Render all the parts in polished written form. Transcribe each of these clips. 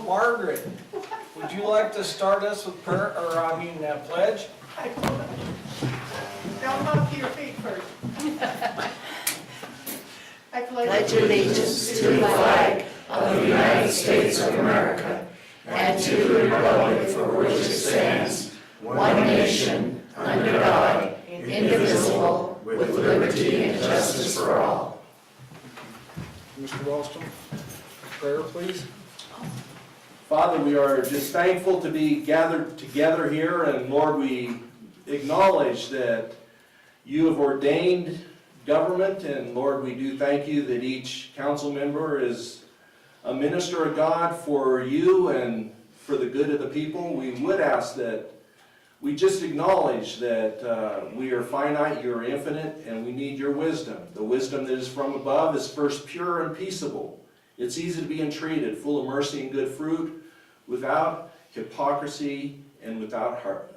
Margaret, would you like to start us with prayer, pledge? Don't up to your feet first. I Pledge allegiance to the flag of the United States of America and to the republic for which it stands, one nation, under God, indivisible, with liberty and justice for all. Mr. Ralston, prayer please. Father, we are just thankful to be gathered together here, and Lord, we acknowledge that you have ordained government, and Lord, we do thank you that each council member is a minister of God for you and for the good of the people. We would ask that we just acknowledge that we are finite, you are infinite, and we need your wisdom. The wisdom that is from above is first pure and peaceable. It's easy to be entreated, full of mercy and good fruit, without hypocrisy and without heart.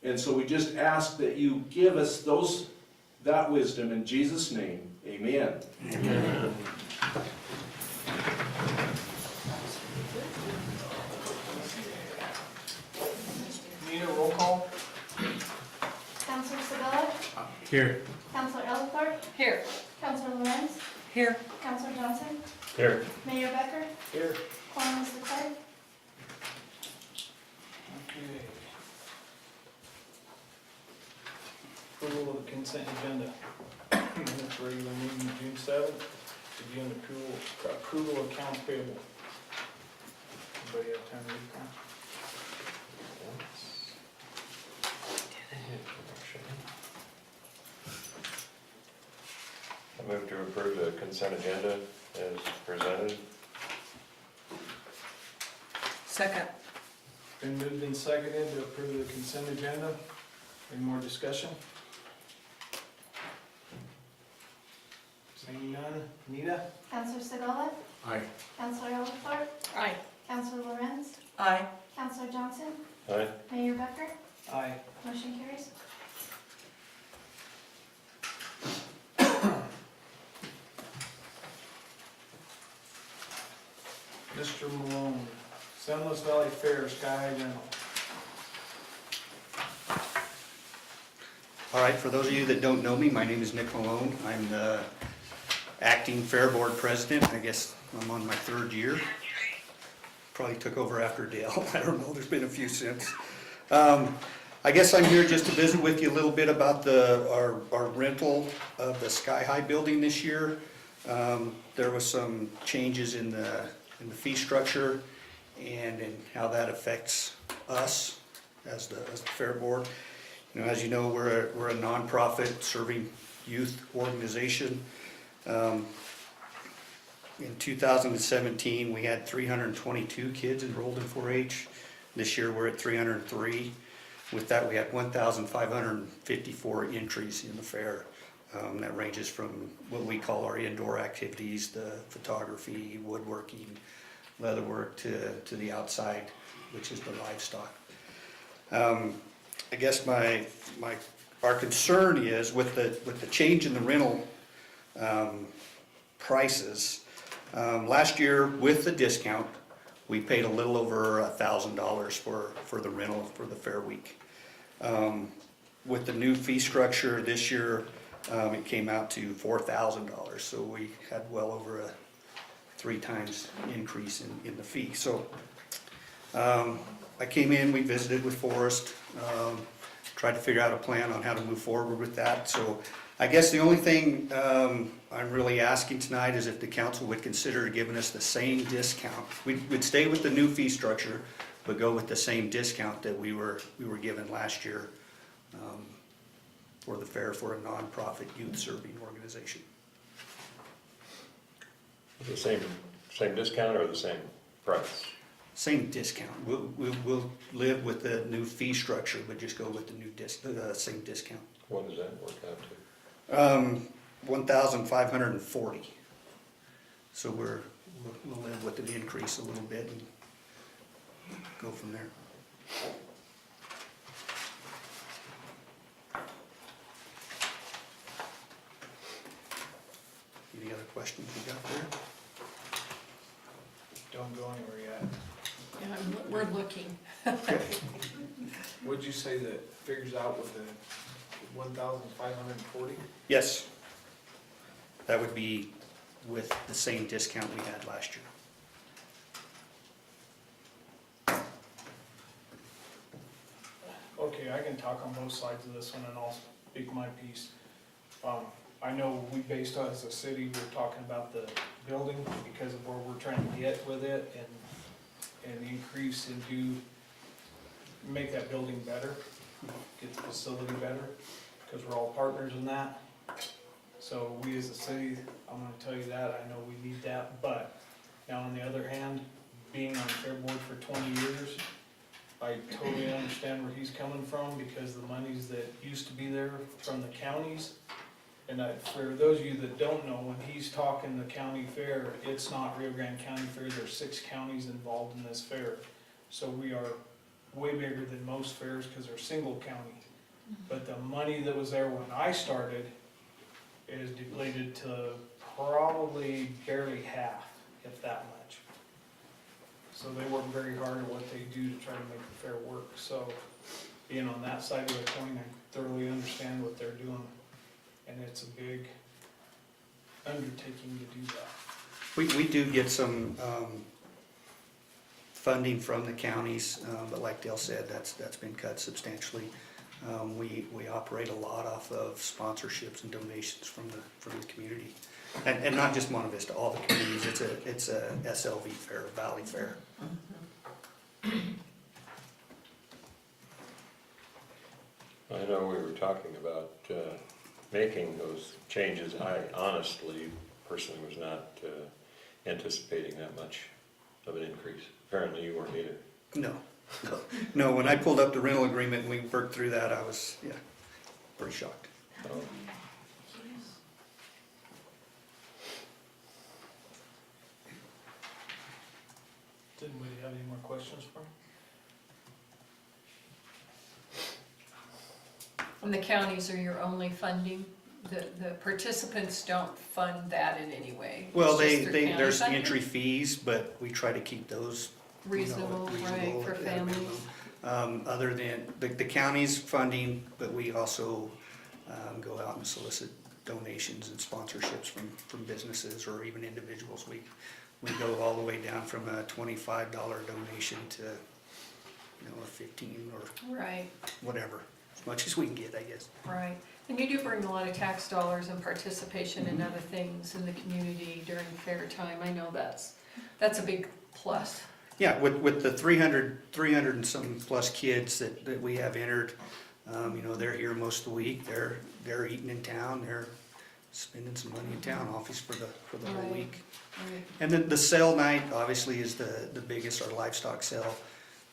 And so we just ask that you give us that wisdom in Jesus' name. Amen. Amen. Need a roll call? Councilor Sabella? Here. Councilor Ellithorpe? Here. Councilor Lorenz? Here. Councilor Johnson? Here. Mayor Becker? Here. Quorum is declared. Okay. Approval of the consent agenda. Minutes for regular meeting June 7th. Again, approval of accounts payable. Anybody have time to read that? I move to approve the consent agenda as presented. Second. Been moved and seconded to approve the consent agenda. Any more discussion? Seeing none. Nita? Councilor Sabella? Aye. Councilor Ellithorpe? Aye. Councilor Lorenz? Aye. Councilor Johnson? Aye. Mayor Becker? Aye. Motion carries. Mr. Malone, Sunless Valley Fair, Sky High Rental. All right, for those of you that don't know me, my name is Nick Malone. I'm the acting Fair Board President. I guess I'm on my third year. Probably took over after Dale. I don't know, there's been a few since. I guess I'm here just to visit with you a little bit about our rental of the Sky High building this year. There was some changes in the fee structure and in how that affects us as the Fair Board. You know, as you know, we're a nonprofit serving youth organization. In 2017, we had 322 kids enrolled in 4-H. This year, we're at 303. With that, we had 1,554 entries in the fair. That ranges from what we call our indoor activities, the photography, woodworking, leatherwork, to the outside, which is the livestock. I guess our concern is with the change in the rental prices. Last year, with the discount, we paid a little over $1,000 for the rental for the fair week. With the new fee structure this year, it came out to $4,000, so we had well over a 3 times increase in the fee. So I came in, we visited with Forrest, tried to figure out a plan on how to move forward with that. So I guess the only thing I'm really asking tonight is if the council would consider giving us the same discount. We'd stay with the new fee structure, but go with the same discount that we were given last year for the fair for a nonprofit youth serving organization. The same discount or the same price? Same discount. We'll live with the new fee structure, but just go with the new same discount. What does that work out to? 1,540. So we'll live with an increase a little bit and go from there. Any other questions you got there? don't go anywhere yet. Yeah, we're looking. What'd you say that figures out with the 1,540? Yes. That would be with the same discount we had last year. Okay, I can talk on both sides of this one and I'll speak my piece. I know we based on, as a city, we're talking about the building because of where we're trying to get with it and increase and do, make that building better, get the facility better, because we're all partners in that. So we as a city, I'm gonna tell you that, I know we need that, but now on the other hand, being on Fair Board for 20 years, I totally understand where he's coming from because the monies that used to be there from the counties, and for those of you that don't know, when he's talking the county fair, it's not Rio Grande County Fair, there's 6 counties involved in this fair. So we are way bigger than most fairs because they're single county. But the money that was there when I started is depleted to probably barely half, if that much. So they work very hard at what they do to try to make the fair work. So being on that side of the coin, I thoroughly understand what they're doing. And it's a big undertaking to do that. We do get some funding from the counties, but like Dale said, that's been cut substantially. We operate a lot off of sponsorships and donations from the community. And not just Monte Vista, all the communities. It's a SLV fair, Valley Fair. I know we were talking about making those changes. I honestly, personally, was not anticipating that much of an increase. Apparently you weren't either. No, when I pulled up the rental agreement and we worked through that, I was, pretty shocked. So, Does anybody have any more questions for him? And the counties are your only funding? The participants don't fund that in any way? It's Well, just through county there's funding? entry fees, but we try to keep those Reasonable, right, for at a families? minimum. Other than the county's funding, but we also go out and solicit donations and sponsorships from businesses or even individuals. We go all the way down from a $25 donation to, a 15 or Right, whatever, as much as we can get, I guess. right. And you do bring a lot of tax dollars and participation in other things in the community during fair time. I know that's a big plus. Yeah, with the 300 and some plus kids that we have entered, they're here most of the week. They're eating in town. They're spending some money in town office for the whole Right. week. Right. And then the sale night obviously is the biggest, our livestock sale.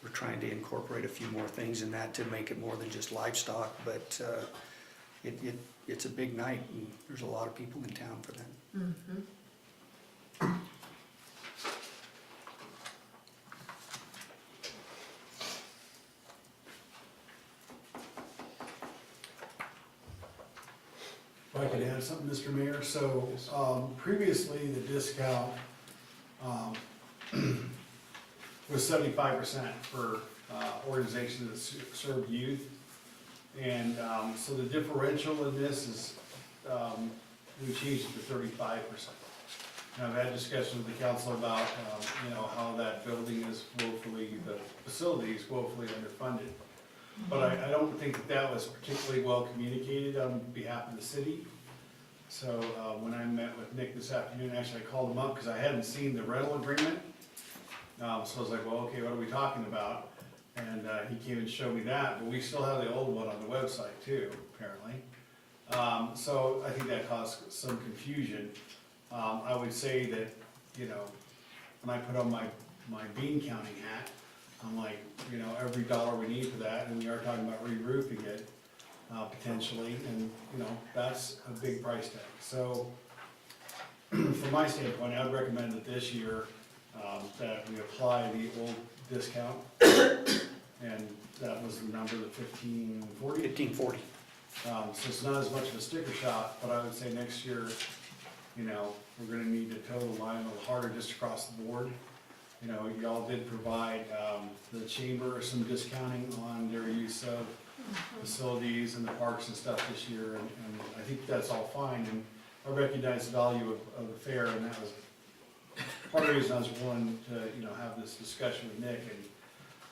We're trying to incorporate a few more things in that to make it more than just livestock, but it's a big night and there's a lot of people in town for that. Mhm. If I could add something, Mr. Mayor, so, previously, the discount, was 75% for, organizations that serve youth. And, so the differential in this is, we changed it to 35%. And I've had discussions with the council about, how that building is the facility is woefully underfunded. But I don't think that was particularly well communicated on behalf of the city. So when I met with Nick this afternoon, actually I called him up because I hadn't seen the rental agreement. So I was like, well, okay, what are we talking about? And he came and showed me that, but we still have the old one on the website too, apparently. So I think that caused some confusion. I would say that, when I put on my bean counting hat, I'm like, every dollar we need for that, and we are talking about re-roofing it, potentially, and, that's a big price tag. So, from my standpoint, I would recommend that this year, that we apply the old discount, and that was the number, the 1540. 1540. So it's not as much of a sticker shock, but I would say next year, we're gonna need to toe the line a little harder just across the board. You know, y'all did provide the chamber some discounting on their use of facilities and the parks and stuff this year, and I think that's all fine, and I recognize the value of the fair, and that was part of the reason I was willing to, you know, have this discussion with Nick,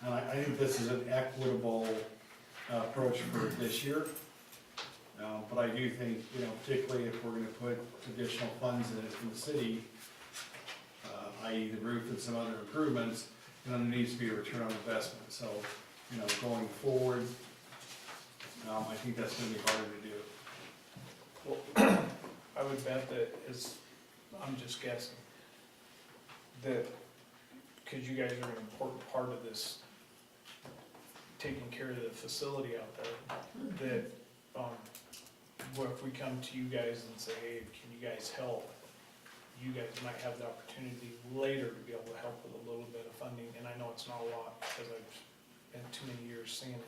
and I think this is an equitable approach for this year. But I do think, you know, particularly if we're gonna put additional funds in it from the city, i.e. the roof and some other improvements, you know, there needs to be a return on investment. So, you know, going forward, I think that's gonna be harder to do. Well, I would bet that I'm just guessing, that, because you guys are an important part of this, taking care of the facility out there, that, what if we come to you guys and say, hey, can you guys help? You guys might have the opportunity later to be able to help with a little bit of funding, and I know it's not a lot, because I've been too many years seeing it,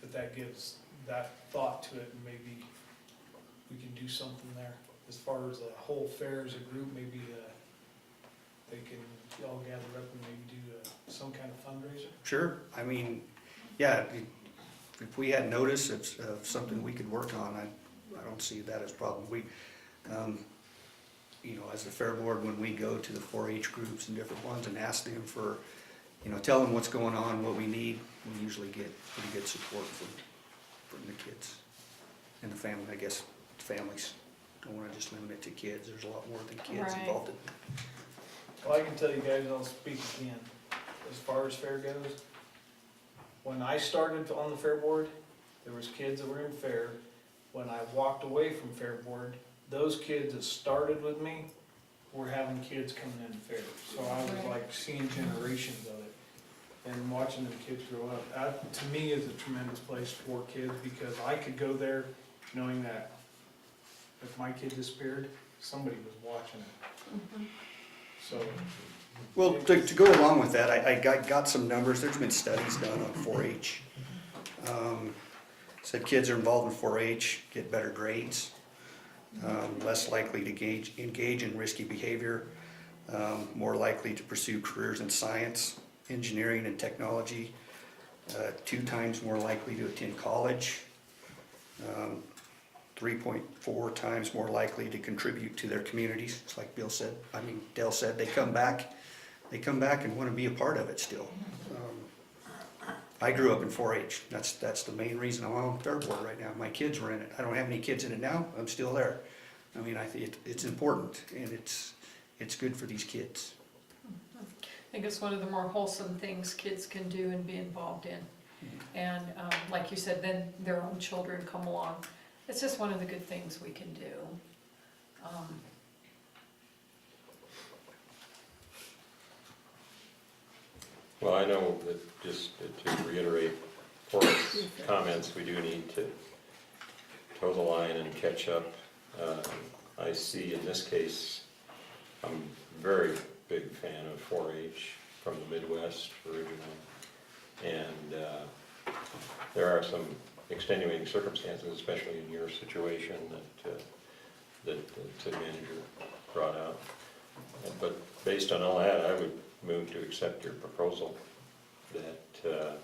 but that gives that thought to it, and maybe we can do something there. As far as the whole fair as a group, maybe they can all gather up and maybe do some kind of fundraiser. Sure, I mean, yeah, if we had notice of something we could work on, I don't see that as a problem. We, you know, as the fair board, when we go to the 4-H groups and different ones and ask them for, you know, tell them what's going on, what we need, we usually get pretty good support from the kids and the family. I guess families don't want to just limit it to kids. There's a lot more than kids Right. involved in it. Well, I can tell you guys, I'll speak again, as far as fair goes, when I started on the fair board, there was kids that were in fair. When I walked away from fair board, those kids that started with me were having kids coming in fair. So I was Right. like seeing generations of it and watching them kids grow up. That, to me, is a tremendous place for kids, because I could go there knowing that if my kid disappeared, somebody was watching it. So, Well, to go along with that, I got some numbers. There's been studies done on 4-H. Said kids are involved in 4-H get better grades, less likely to engage in risky behavior, more likely to pursue careers in science, engineering, and technology, 2 times more likely to attend college, 3.4 times more likely to contribute to their communities. It's like Dale said, they come back and want to be a part of it still. I grew up in 4-H. That's the main reason I'm on fair board right now. My kids were in it. I don't have any kids in it now. I'm still there. I mean, I think it's important, and it's good for these kids. I think it's one of the more wholesome things kids can do and be involved in. And like you said, then their own children come along. It's just one of the good things we can do. Well, I know that, just to reiterate Horace's comments, we do need to toe the line and catch up. I see in this case, I'm a very big fan of 4-H from the Midwest originally. And there are some extenuating circumstances, especially in your situation, that the city manager brought out. But based on all that, I would move to accept your proposal that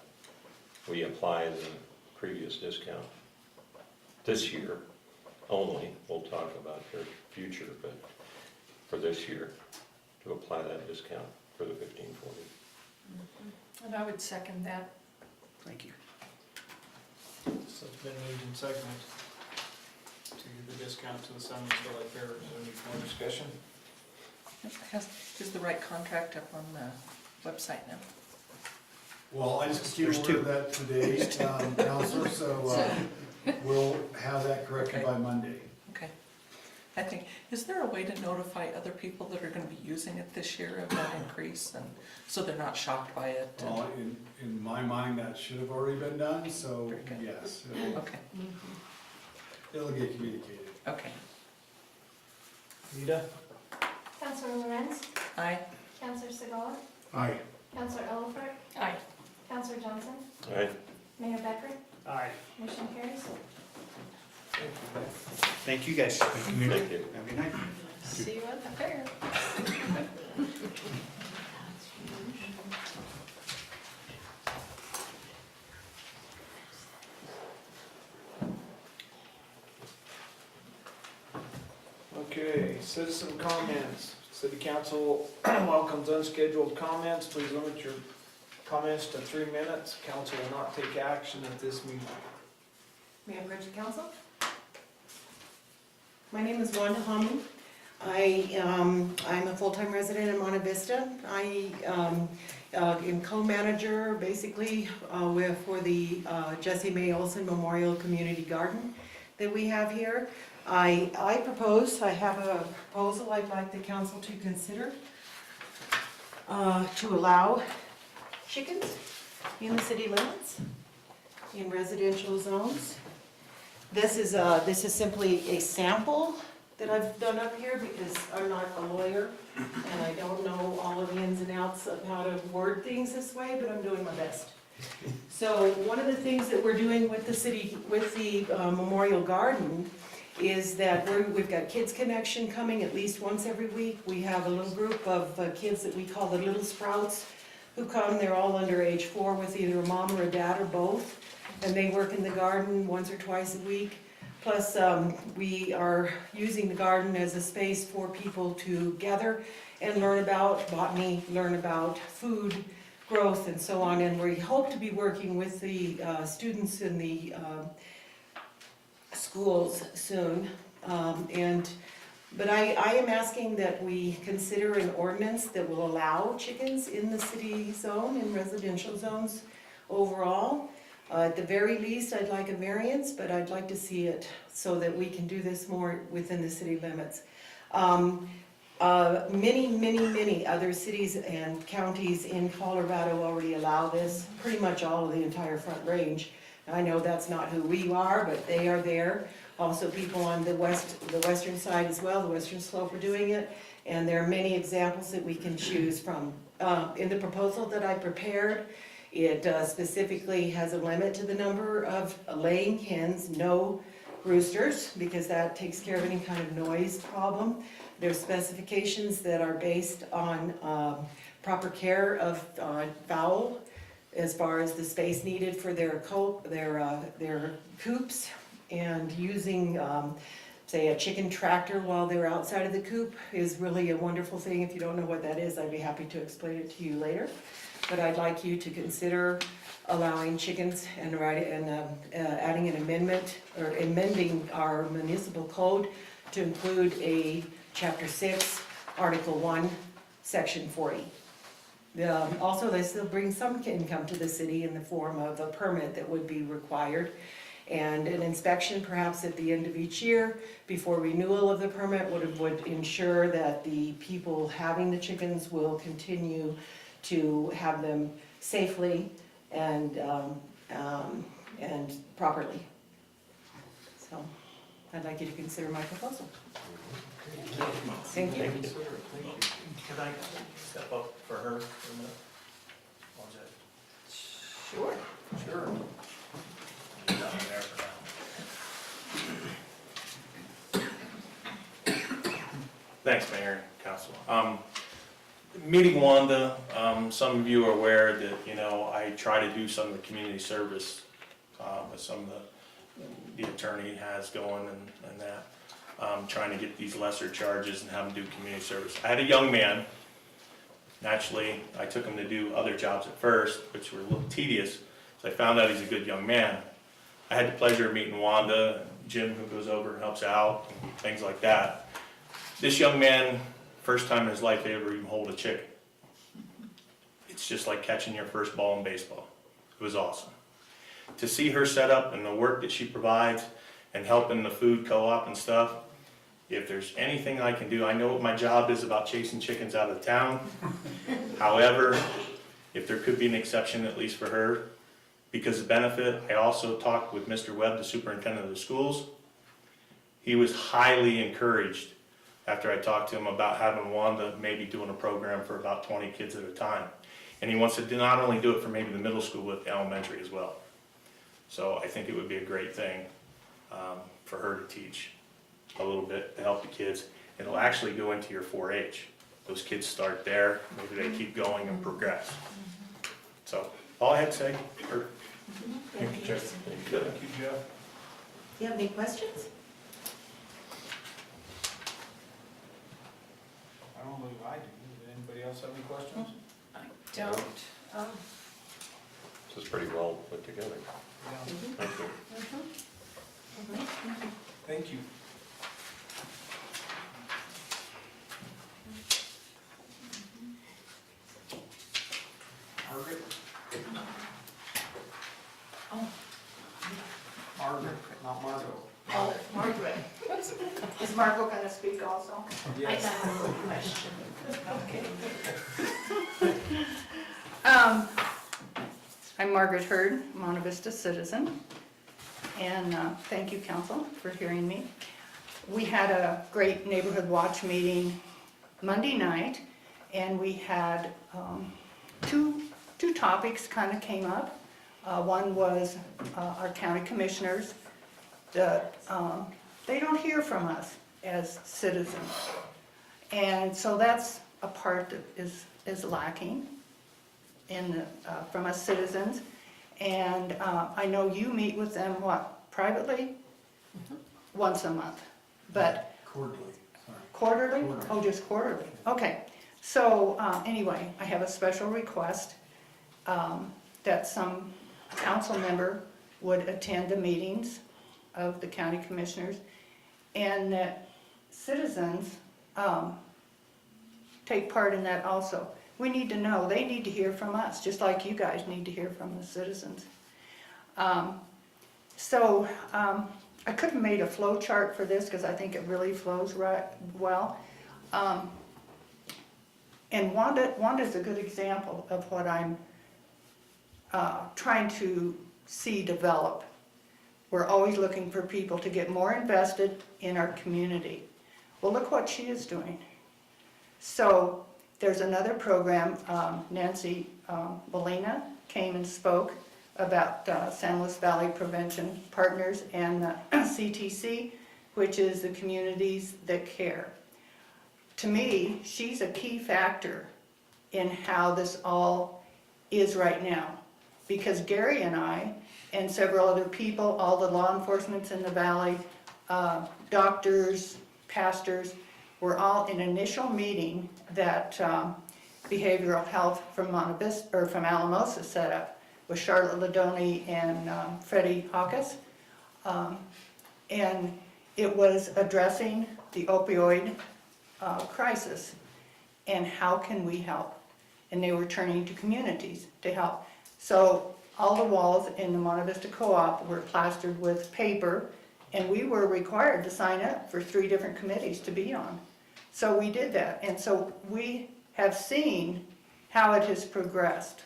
we apply the previous discount this year only. We'll talk about your future, but for this year, to apply that discount for the 1540. And I would second that. Thank you. so it's been moved and seconded to give the discount to the Sun Valley Fair. Is there any more discussion? Is the right contract up on the website now? Well, I just There's received two. that today, Counselor, so we'll have that corrected by Monday. Okay. I think, is there a way to notify other people that are gonna be using it this year of that increase, and so they're not shocked by it? and- Well, in my mind, that should have already been done, so Very good. yes, Okay, it'll get communicated. okay. Nita? Counselor Lorenz, Aye. Counselor Segala, Aye. Counselor Elliford, Aye. Counselor Johnson, All right, Mayor Becker, Aye. motion carries. Thank you, guys. thank you. Have a good night. See you at the fair. Citizen comments. City council welcomes unscheduled comments. Please limit your comments to 3 minutes. Council will not take action at this meeting. May I approach the council? My name is Wanda Hammond. I'm a full-time resident in Monte Vista. I am co-manager basically for the Jesse May Olson Memorial Community Garden that we have here. I have a proposal I'd like the council to consider to allow chickens in the city limits, in residential zones. This is simply a sample that I've done up here because I'm not a lawyer and I don't know all of the ins and outs of how to word things this way, but I'm doing my best. So one of the things that we're doing with the city, with the Memorial Garden, is that we've got Kids Connection coming at least once every week. We have a little group of kids that we call the Little Sprouts who come. They're all under age 4 with either a mom or a dad or both. And they work in the garden once or twice a week. Plus, we are using the garden as a space for people to gather and learn about botany, learn about food, growth, and so on. And we hope to be working with the students in the schools soon. But I am asking that we consider an ordinance that will allow chickens in the city zone, in residential zones overall. At the very least, I'd like a variance, but I'd like to see it so that we can do this more within the city limits. Many other cities and counties in Colorado already allow this, pretty much all of the entire Front Range. I know that's not who we are, but they are there. Also people on the western side as well, the western slope are doing it. And there are many examples that we can choose from. In the proposal that I prepared, it specifically has a limit to the number of laying hens, no roosters, because that takes care of any kind of noise problem. There's specifications that are based on proper care of fowl, as far as the space needed for their coops, and using, say, a chicken tractor while they're outside of the coop is really a wonderful thing. If you don't know what that is, I'd be happy to explain it to you later. But I'd like you to consider allowing chickens and adding an amendment, or amending our municipal code to include a Chapter 6, Article 1, Section 40. Also, this will bring some income to the city in the form of a permit that would be required, and an inspection perhaps at the end of each year before renewal of the permit would ensure that the people having the chickens will continue to have them safely and properly. So I'd like you to consider my proposal. Thank you. Can I step up for her for a minute? Or is that- Sure. Sure. Down there for now. Thanks, Mayor and Council. Meeting Wanda, some of you are aware that, you know, I try to do some of the community service with some of the attorney has going and that. Trying to get these lesser charges and have them do community service. I had a young man, naturally, I took him to do other jobs at first, which were a little tedious, so I found out he's a good young man. I had the pleasure of meeting Wanda, Jim who goes over and helps out, and things like that. This young man, first time in his life they ever even hold a chicken. It's just like catching your first ball in baseball. It was awesome. To see her set up and the work that she provides and helping the food co-op and stuff, if there's anything I can do, I know what my job is about chasing chickens out of town. However, if there could be an exception, at least for her, because of benefit, I also talked with Mr. Webb, the superintendent of the schools. He was highly encouraged after I talked to him about having Wanda maybe doing a program for about 20 kids at a time. And he wants to not only do it for maybe the middle school, but elementary as well. So I think it would be a great thing for her to teach a little bit to help the kids. It'll actually go into your 4-H. Those kids start there, maybe they keep going and progress. So all I had to say. Thank you. Jeff. Thank you, Jeff. Do you have any questions? believe I do. Does anybody else have any questions? Don't, This is pretty well put together. Yeah. Thank you. Thank you. Margaret? Margaret, not Margot. Oh, Margaret. Is Margot gonna speak also? Yes. I have a question. Okay. I'm Margaret Hurd, Monte Vista citizen, and thank you, council, for hearing me. We had a great neighborhood watch meeting Monday night, and we had two topics kind of came up. One was our county commissioners, that they don't hear from us as citizens. And so that's a part that is lacking from us citizens. And I know you meet with them, what, privately? Once a month, but Quarterly, sorry. quarterly? Quarterly. Oh, just quarterly, okay. So anyway, I have a special request that some council member would attend the meetings of the county commissioners, and that citizens take part in that also. We need to know, they need to hear from us, just like you guys need to hear from the citizens. I could have made a flow chart for this because I think it really flows right well. And Wanda's a good example of what I'm trying to see develop. We're always looking for people to get more invested in our community. Well, look what she is doing. So there's another program, Nancy Molina came and spoke about San Luis Valley Prevention Partners and CTC, which is the Communities That Care. To me, she's a key factor in how this all is right now, because Gary and I and several other people, all the law enforcement in the valley, doctors, pastors, were all in an initial meeting that behavioral health from Monte Vista, or from Alamosa set up with Charlotte Ladoni and Freddie Hawkes. And it was addressing the opioid crisis and how can we help. And they were turning to communities to help. So all the walls in the Monte Vista Co-op were plastered with paper, and we were required to sign up for 3 different committees to be on. So we did that, and so we have seen how it has progressed.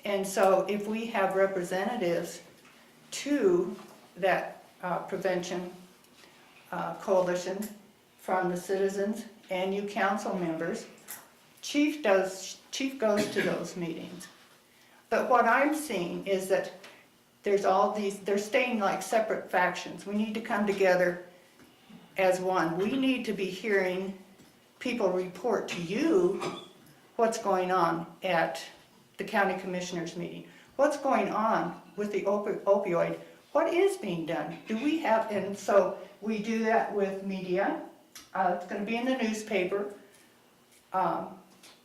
And so if we have representatives to that prevention coalition from the citizens and you council members, Chief goes to those meetings. But what I'm seeing is that there's all these, they're staying like separate factions. We need to come together as one. We need to be hearing people report to you what's going on at the county commissioners meeting. What's going on with the opioid? What is being done? Do we have, and so we do that with media. It's going to be in the newspaper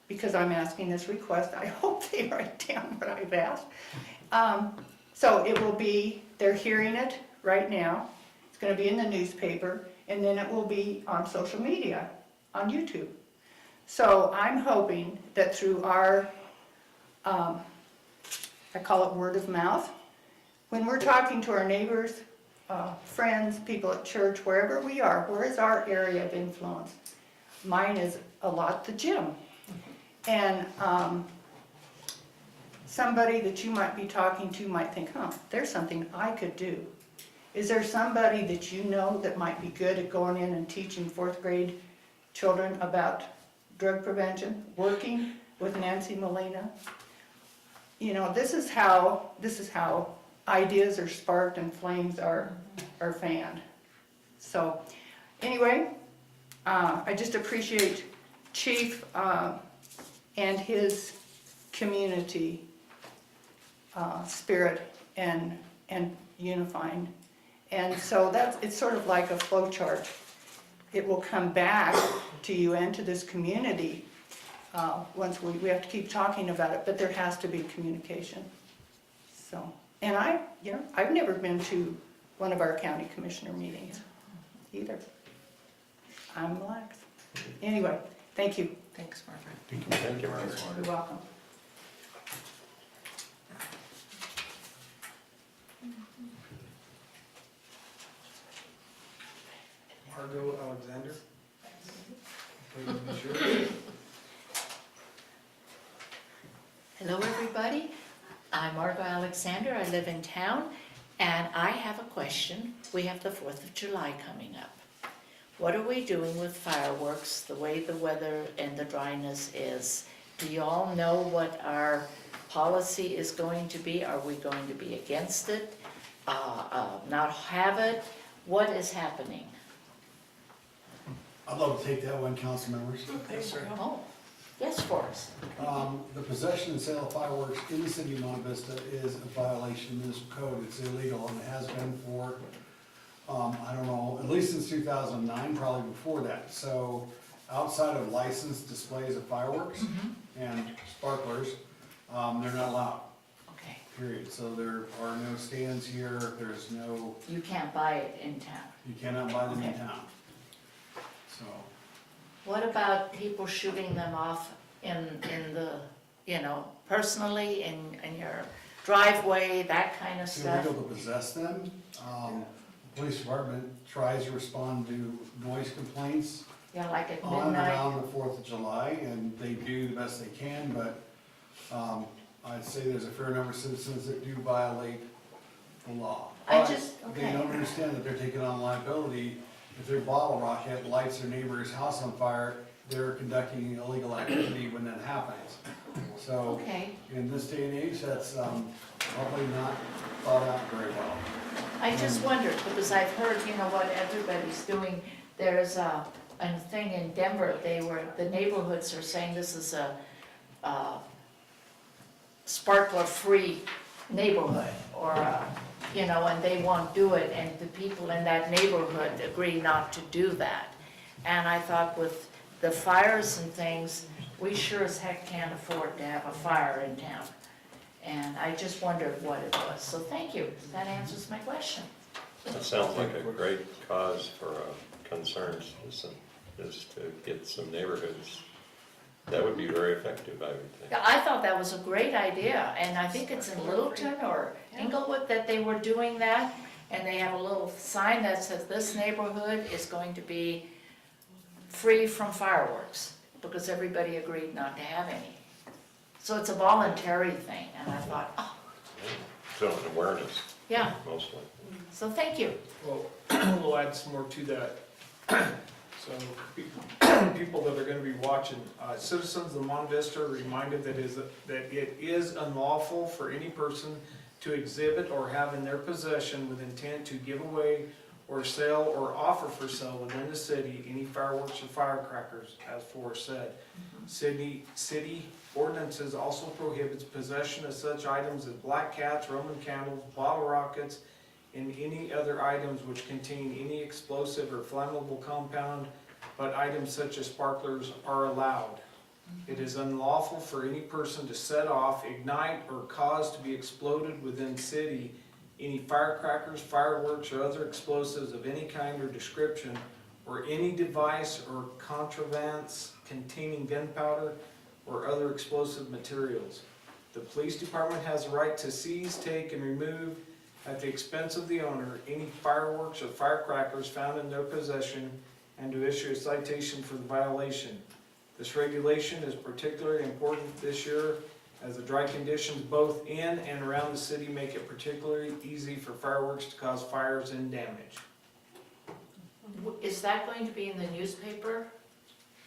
because I'm asking this request. I hope they write down what I've asked. So it will be, they're hearing it right now. It's going to be in the newspaper, and then it will be on social media, on YouTube. So I'm hoping that through our, I call it word of mouth, when we're talking to our neighbors, friends, people at church, wherever we are, where is our area of influence? Mine is a lot the gym. And somebody that you might be talking to might think, there's something I could do. Is there somebody that you know that might be good at going in and teaching 4th grade children about drug prevention, working with Nancy Molina? You know, this is how ideas are sparked and flames are fanned. So anyway, I just appreciate Chief and his community spirit and unifying. And so it's sort of like a flow chart. it will come back to you and to this community. Once we have to keep talking about it, but there has to be communication. So, and I've never been to one of our county commissioner meetings either. I'm lax. Anyway, thank you. Thanks, Margaret. Thank you, Margaret. You're welcome. Margot Alexander. Please be sure. Hello, everybody. I'm Margot Alexander. I live in town, and I have a question. We have the 4th of July coming up. What are we doing with fireworks, the way the weather and the dryness is? Do you all know what our policy is going to be? Are we going to be against it? Not have it? What is happening? I'd love to take that one, council members. Yes, sir. Oh, yes, Forrest. The possession and sale of fireworks in the city of Monte Vista is a violation of municipal code. It's illegal and it has been for, I don't know, at least since 2009, probably before that. So outside of licensed displays of fireworks and sparklers, they're not allowed, Okay. period. So there are no stands here, there's no, You can't buy it in town. you cannot buy them in Okay. town. So, What about people shooting them off in the, personally in your driveway, that kind of it's stuff? illegal to possess them. The police department tries to respond to noise complaints Yeah, like at on and midnight? around the 4th of July, and they do the best they can, but I'd say there's a fair number of citizens that do violate the law. I But just- They okay. don't understand that they're taking on liability. If their bottle rocket lights their neighbor's house on fire, they're conducting illegal activity when that happens. So, Okay, in this day and age, that's probably not thought out very well. I just wondered, because I've heard, what everybody's doing. There's a thing in Denver, the neighborhoods are saying this is a sparkler-free neighborhood, or, and they won't do it, and the people in that neighborhood agree not to do that. And I thought with the fires and things, we sure as heck can't afford to have a fire in town. And I just wondered what it was, so thank you, that answers my question. That sounds like a great cause for concern, is to get some neighborhoods. That would be very effective, I would think. Yeah, I thought that was a great idea, and I think it's in Littleton or Inglewood that they were doing that, and they have a little sign that says, this neighborhood is going to be free from fireworks, because everybody agreed not to have any. So it's a voluntary thing, and I thought, oh, So an awareness, yeah, mostly. so thank you. Well, we'll add some more to that. So, people that are gonna be watching, citizens of Monte Vista are reminded that it is unlawful for any person to exhibit or have in their possession with intent to give away or sell or offer for sale within the city any fireworks or firecrackers, as Forrest said. City ordinances also prohibits possession of such items as black cats, Roman candles, bottle rockets, and any other items which contain any explosive or flammable compound, but items such as sparklers are allowed. It is unlawful for any person to set off, ignite, or cause to be exploded within city any firecrackers, fireworks, or other explosives of any kind or description, or any device or contrivance containing gunpowder or other explosive materials. The police department has a right to seize, take, and remove at the expense of the owner any fireworks or firecrackers found in their possession, and to issue a citation for the violation. This regulation is particularly important this year as the dry conditions both in and around the city make it particularly easy for fireworks to cause fires and damage. Is that going to be in the newspaper?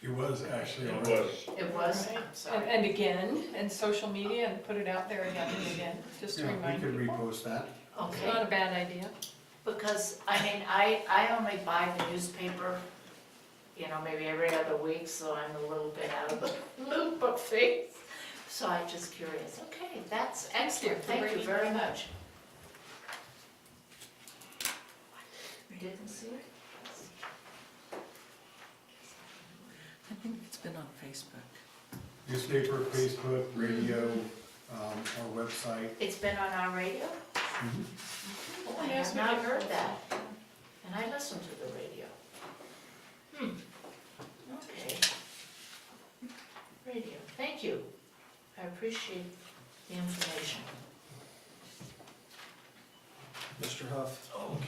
It was actually It already. was. It was, I'm And, sorry. and again, and social media, and put it out there again and again, just to Yeah, remind we could people. repost that. It's Okay. not a bad idea. Because, I only buy the newspaper, maybe every other week, so I'm a little bit out of the loop of things. So I'm just curious. Okay, that's excellent. for Thank you bringing very that up. much. Didn't see it? been on Facebook. Newspaper, Facebook, radio, our website. It's been on our radio? Oh, I Yes, have we not did. heard that. And I listen to the radio. Okay. Radio, thank you. I appreciate the information. Mr. Huff. Oh, okay.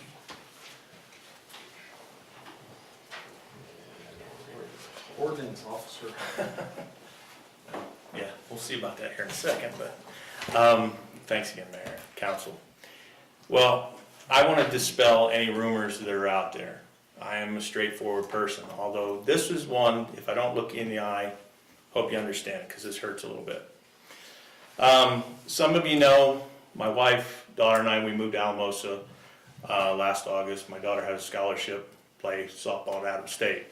Ordinance officer. Yeah, we'll see about that here in a second, but, thanks again, Mayor, Council. Well, I want to dispel any rumors that are out there. I am a straightforward person, although this is one, if I don't look you in the eye, hope you understand, because this hurts a little bit. Some of you know, my wife, daughter, and I, we moved to Alamosa last August. My daughter had a scholarship, play softball at Adams State.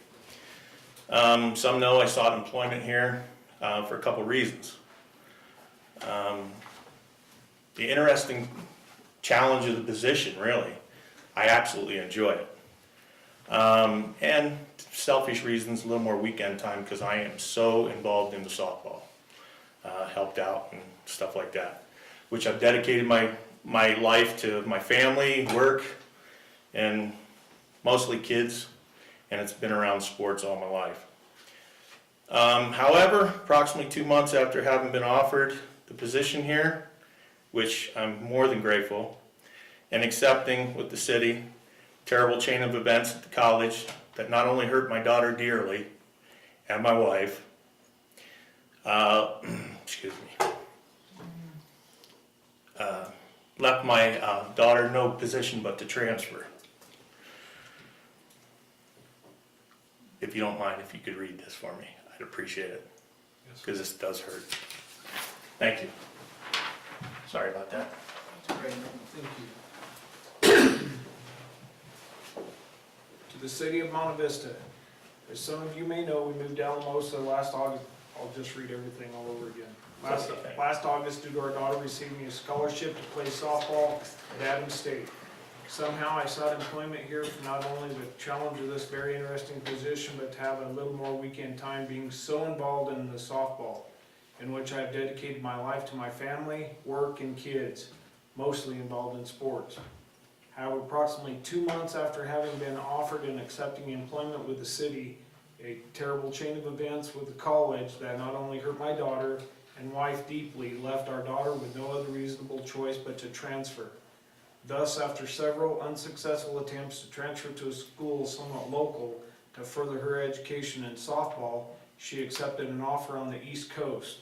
Some know I sought employment here for a couple reasons. The interesting challenge of the position, really, I absolutely enjoy it. And selfish reasons, a little more weekend time because I am so involved in the softball, helped out and stuff like that, which I've dedicated my life to my family, work, and mostly kids, and it's been around sports all my life. However, approximately 2 months after having been offered the position here, which I'm more than grateful, and accepting with the city, terrible chain of events at the college that not only hurt my daughter dearly and my wife, excuse me, left my daughter no position but to transfer. If you don't mind, if you could read this for me, I'd appreciate it, because this does hurt. Thank you. Sorry about that. Great, thank you. To the city of Monte Vista, as some of you may know, we moved to Alamosa last August. I'll just read everything all over again. Last August, due to our daughter receiving a scholarship to play softball at Adams State. Somehow I sought employment here for not only the challenge of this very interesting position, but to have a little more weekend time being so involved in the softball, in which I have dedicated my life to my family, work, and kids, mostly involved in sports. However, approximately 2 months after having been offered and accepting employment with the city, a terrible chain of events with the college that not only hurt my daughter and wife deeply, left our daughter with no other reasonable choice but to transfer. Thus, after several unsuccessful attempts to transfer to a school somewhat local to further her education in softball, she accepted an offer on the East Coast.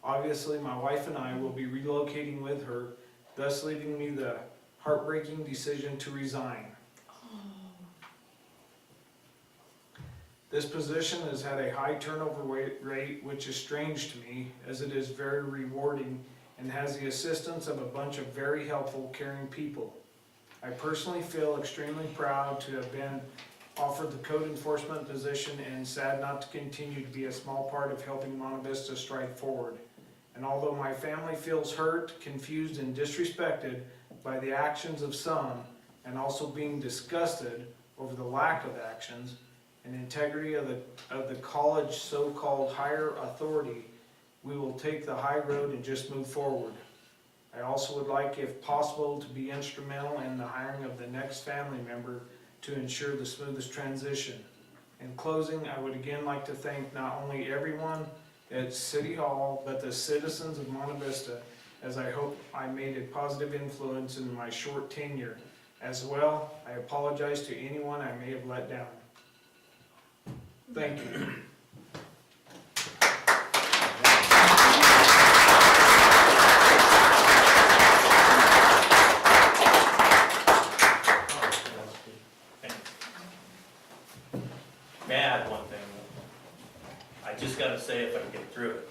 Obviously, my wife and I will be relocating with her, thus leaving me the heartbreaking decision to resign. This position has had a high turnover rate, which is strange to me, as it is very rewarding and has the assistance of a bunch of very helpful, caring people. I personally feel extremely proud to have been offered the code enforcement position and sad not to continue to be a small part of helping Monte Vista strike forward. And although my family feels hurt, confused, and disrespected by the actions of some, and also being disgusted over the lack of actions and integrity of the college so-called higher authority, we will take the high road and just move forward. I also would like, if possible, to be instrumental in the hiring of the next family member to ensure the smoothest transition. In closing, I would again like to thank not only everyone at City Hall, but the citizens of Monte Vista, as I hope I made a positive influence in my short tenure. As well, I apologize to anyone I may have let down. Thank you. May I add one thing? I just gotta say if I can get through it.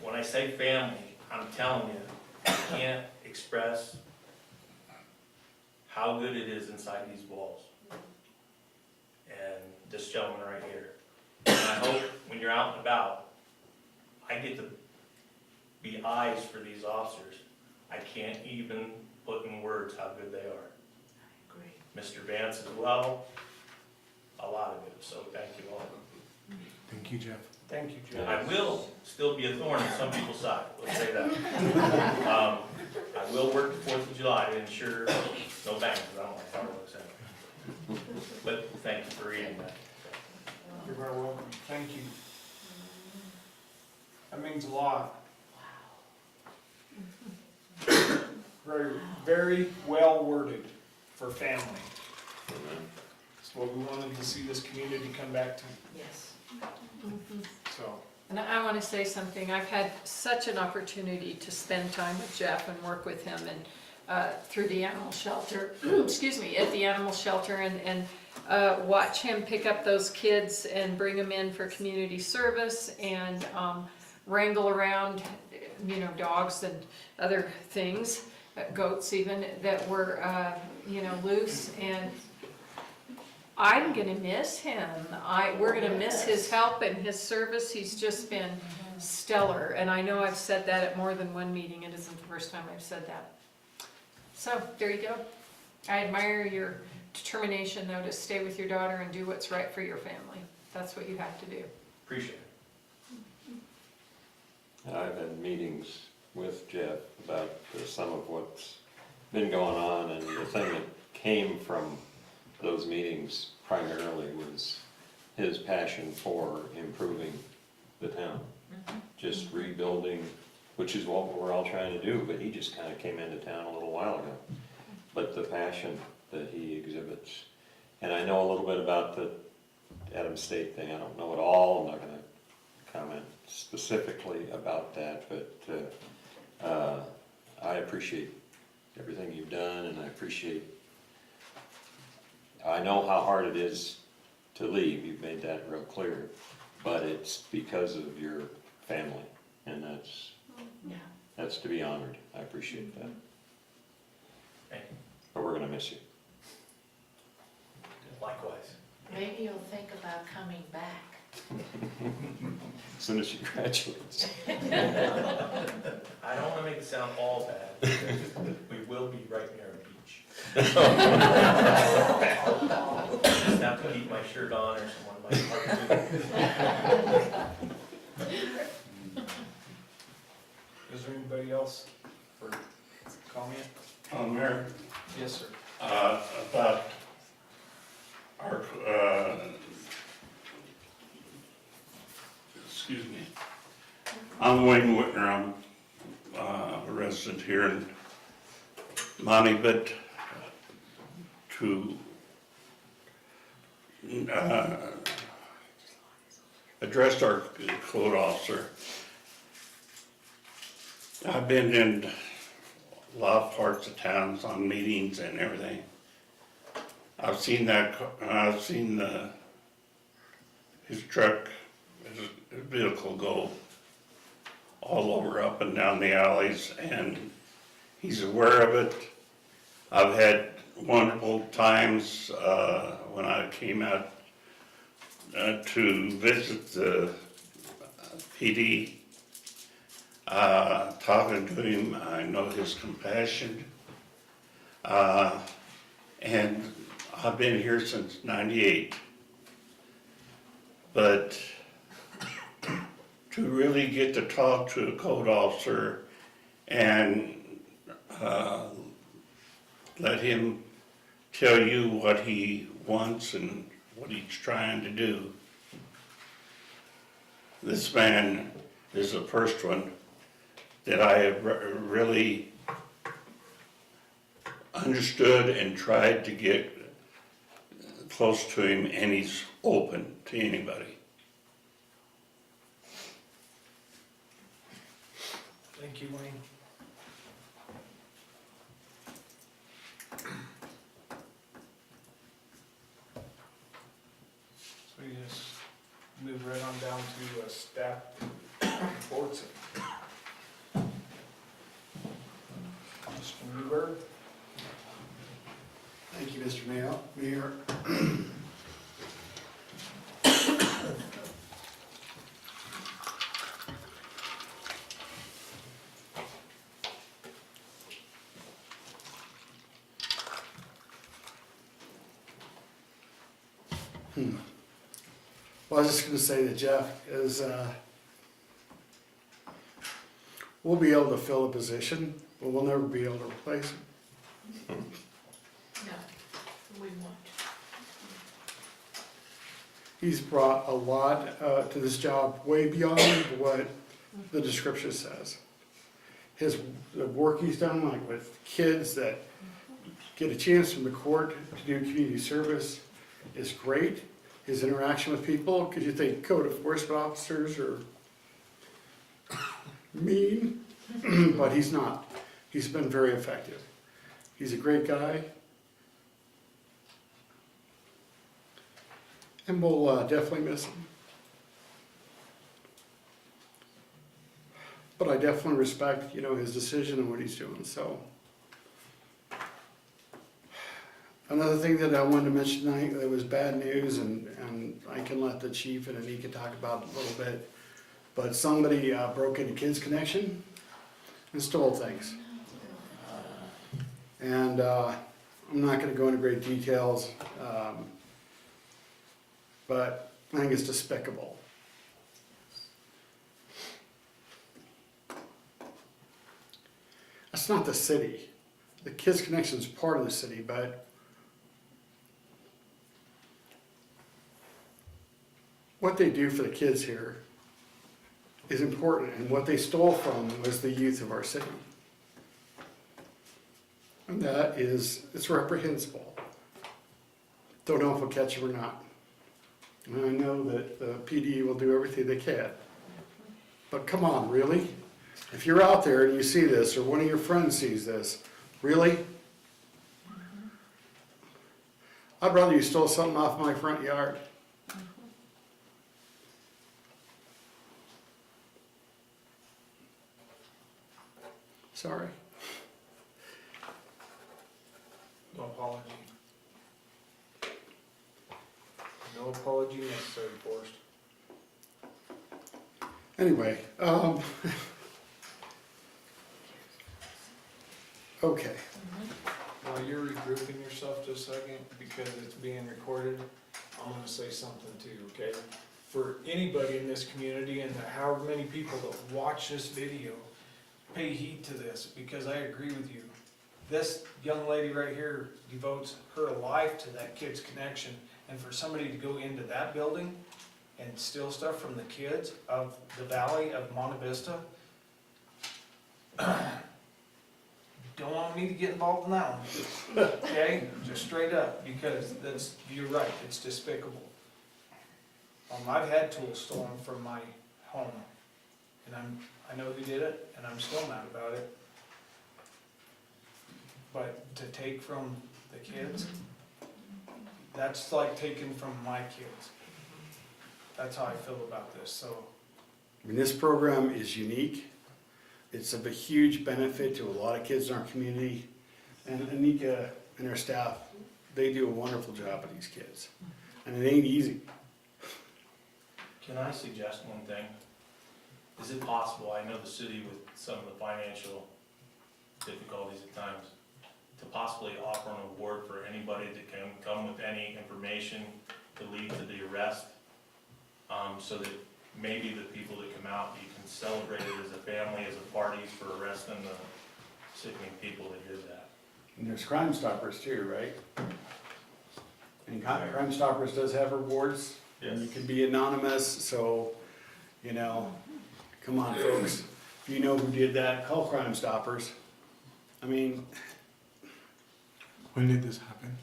When I say family, I'm telling you, I can't express how good it is inside these walls. And this gentleman right here. And I hope when you're out and about, I get to be eyes for these officers. I can't even put in words how good they are. Great. Mr. Vance as well, a lot of it, so thank you all. Thank you, Jeff. Thank you, Jeff. I will still be a thorn in some people's side, let's say that. I will work the 4th of July to ensure no bangs, because I don't like fireworks anyway. But thank you for reading that. You're very welcome. Thank you. That means a lot. Very, very well worded for family. It's what we wanted to see this community come back to, Yes. so. And I want to say something. I've had such an opportunity to spend time with Jeff and work with him and through the animal shelter, excuse me, at the animal shelter and watch him pick up those kids and bring them in for community service and wrangle around, you know, dogs and other things, goats even, that were, you know, loose. And I'm gonna miss him. We're gonna miss his help and his service. He's just been stellar. And I know I've said that at more than one meeting. It isn't the first time I've said that. So, there you go. I admire your determination, though, to stay with your daughter and do what's right for your family. That's what you have to do. Appreciate it. I've had meetings with Jeff about some of what's been going on, and the thing that came from those meetings primarily was his passion for improving the town. Just rebuilding, which is what we're all trying to do, but he just kind of came into town a little while ago. But the passion that he exhibits, and I know a little bit about the Adams State thing. I don't know it all. I'm not going to comment specifically about that, but I appreciate everything you've done, and I know how hard it is to leave. You've made that real clear, but it's because of your family, and that's to be honored. I appreciate that. Thank you. But we're gonna miss you. Likewise. Maybe you'll think about coming back. As soon as she graduates. I don't want to make it sound all bad, because we will be right near a beach. Just have to keep my shirt on, or someone might hurt me. Is there anybody else for comment? Mayor, Yes, sir. about our, excuse me. I'm Wayne Whitner, I'm a resident here in Monte, but to address our code officer, I've been in a lot of parts of towns on meetings and everything. I've seen his truck, his vehicle go all over up and down the alleys, and he's aware of it. I've had wonderful times when I came out to visit the PD. Talking to him, I know his compassion, and I've been here since '98. But to really get to talk to a code officer and let him tell you what he wants and what he's trying to do, this man is the first one that I have really understood and tried to get close to him, and he's open to anybody. Thank you, Wayne. So we just move right on down to staff reports. Mr. Newberg? Thank you, Mr. Mayor. Well, I was just gonna say that Jeff is, we'll be able to fill a position, but we'll never be able to replace him. No, we won't. He's brought a lot to this job, way beyond what the description says. The work he's done, like with kids that get a chance from the court to do community service is great. His interaction with people, because you think code enforcement officers are mean, but he's not. He's been very effective. He's a great guy. And we'll definitely miss him. But I definitely respect, his decision and what he's doing, so. Another thing that I wanted to mention tonight that was bad news, and I can let the chief and Anika talk about it a little bit, but somebody broke into Kids Connection and stole things. And I'm not gonna go into great details, but I think it's despicable. That's not the city. The Kids Connection is part of the city, but what they do for the kids here is important, and what they stole from was the youth of our city. And that is, it's reprehensible. Don't know if we'll catch them or not. And I know that the PD will do everything they can. But come on, really? If you're out there and you see this, or one of your friends sees this, really? I'd rather you stole something off my front yard. Sorry. No apology. No apology necessary, Forrest. Anyway, okay. While you're regrouping yourself just a second, because it's being recorded, I'm gonna say something too, okay? For anybody in this community and however many people that watch this video, pay heed to this, because I agree with you. This young lady right here devotes her life to that Kids Connection, and for somebody to go into that building and steal stuff from the kids of the valley of Monte Vista, don't want me to get involved in that one, okay? Just straight up, because you're right, it's despicable. I've had tools stolen from my home, and I know who did it, and I'm still mad about it. But to take from the kids, that's like taking from my kids. That's how I feel about this, so. I mean, this program is unique. It's of a huge benefit to a lot of kids in our community. And Anika and her staff, they do a wonderful job with these kids. And it ain't easy. Can I suggest one thing? Is it possible, I know the city with some of the financial difficulties at times, to possibly offer an award for anybody that can come with any information to lead to the arrest? So that maybe the people that come out, you can celebrate it as a family, as a party for arresting the sickening people that did that. And there's Crime Stoppers too, right? And Crime Stoppers does have rewards. And you can be anonymous, so, come on, folks. If you know who did that, call Crime Stoppers. I mean, when did this happen?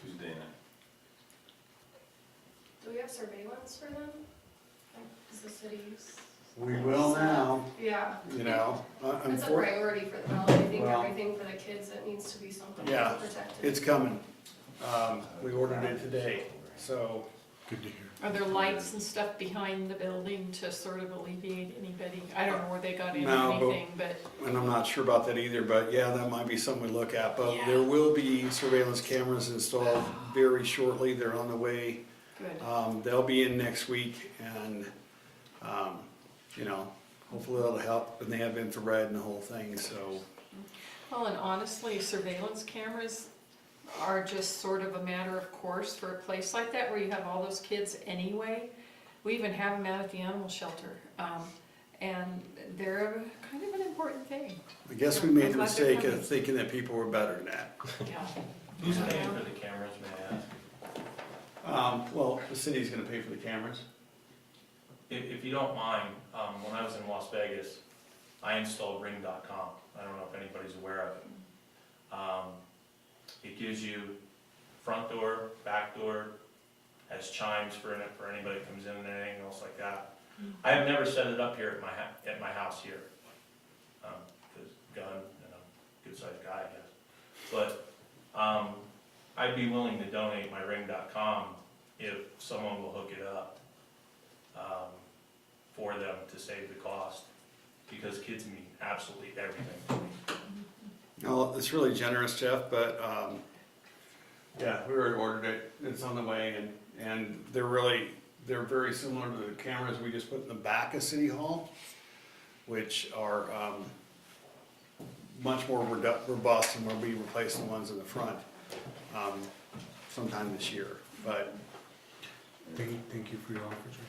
Tuesday night. Do we have surveillance for them? Like, does the city use? we will now, Yeah, It's it's a priority for them. I think Well, everything for the kids, it needs to be something yeah, that's protected. it's coming. We ordered it today, so. Good to hear. Are there lights and stuff behind the building to sort of alleviate anybody? I don't know where they got in or No, but- anything, but And I'm not sure about that either, but yeah, that might be something we look at. But Yeah. there will be surveillance cameras installed very shortly. They're on the way. good. They'll be in next week and, hopefully that'll help. And they have infrared and the whole thing, so. Well, and honestly, surveillance cameras, are just sort of a matter of course for a place like that where you have all those kids anyway. We even have them out at the animal shelter, and they're kind of an important thing. I guess we made the I'm glad they're mistake coming. of thinking that people were better than that. Yeah. Who's paying for the cameras, may I ask? Well, the city's gonna pay for the cameras. If you don't mind, when I was in Las Vegas, I installed ring.com. I don't know if anybody's aware of it. It gives you front door, back door, has chimes for anybody that comes in and anything else like that. I have never set it up here at my house here. Because gun, and I'm a good sized guy, I guess. But, I'd be willing to donate my ring.com if someone will hook it up, for them to save the cost, because kids mean absolutely everything to me. No, it's really generous, Jeff, but, yeah, we already ordered it, it's on the way, and they're very similar to the cameras we just put in the back of City Hall, which are, much more robust, and will be replacing the ones in the front, sometime this year, but. Thank you for your offer, Jeff.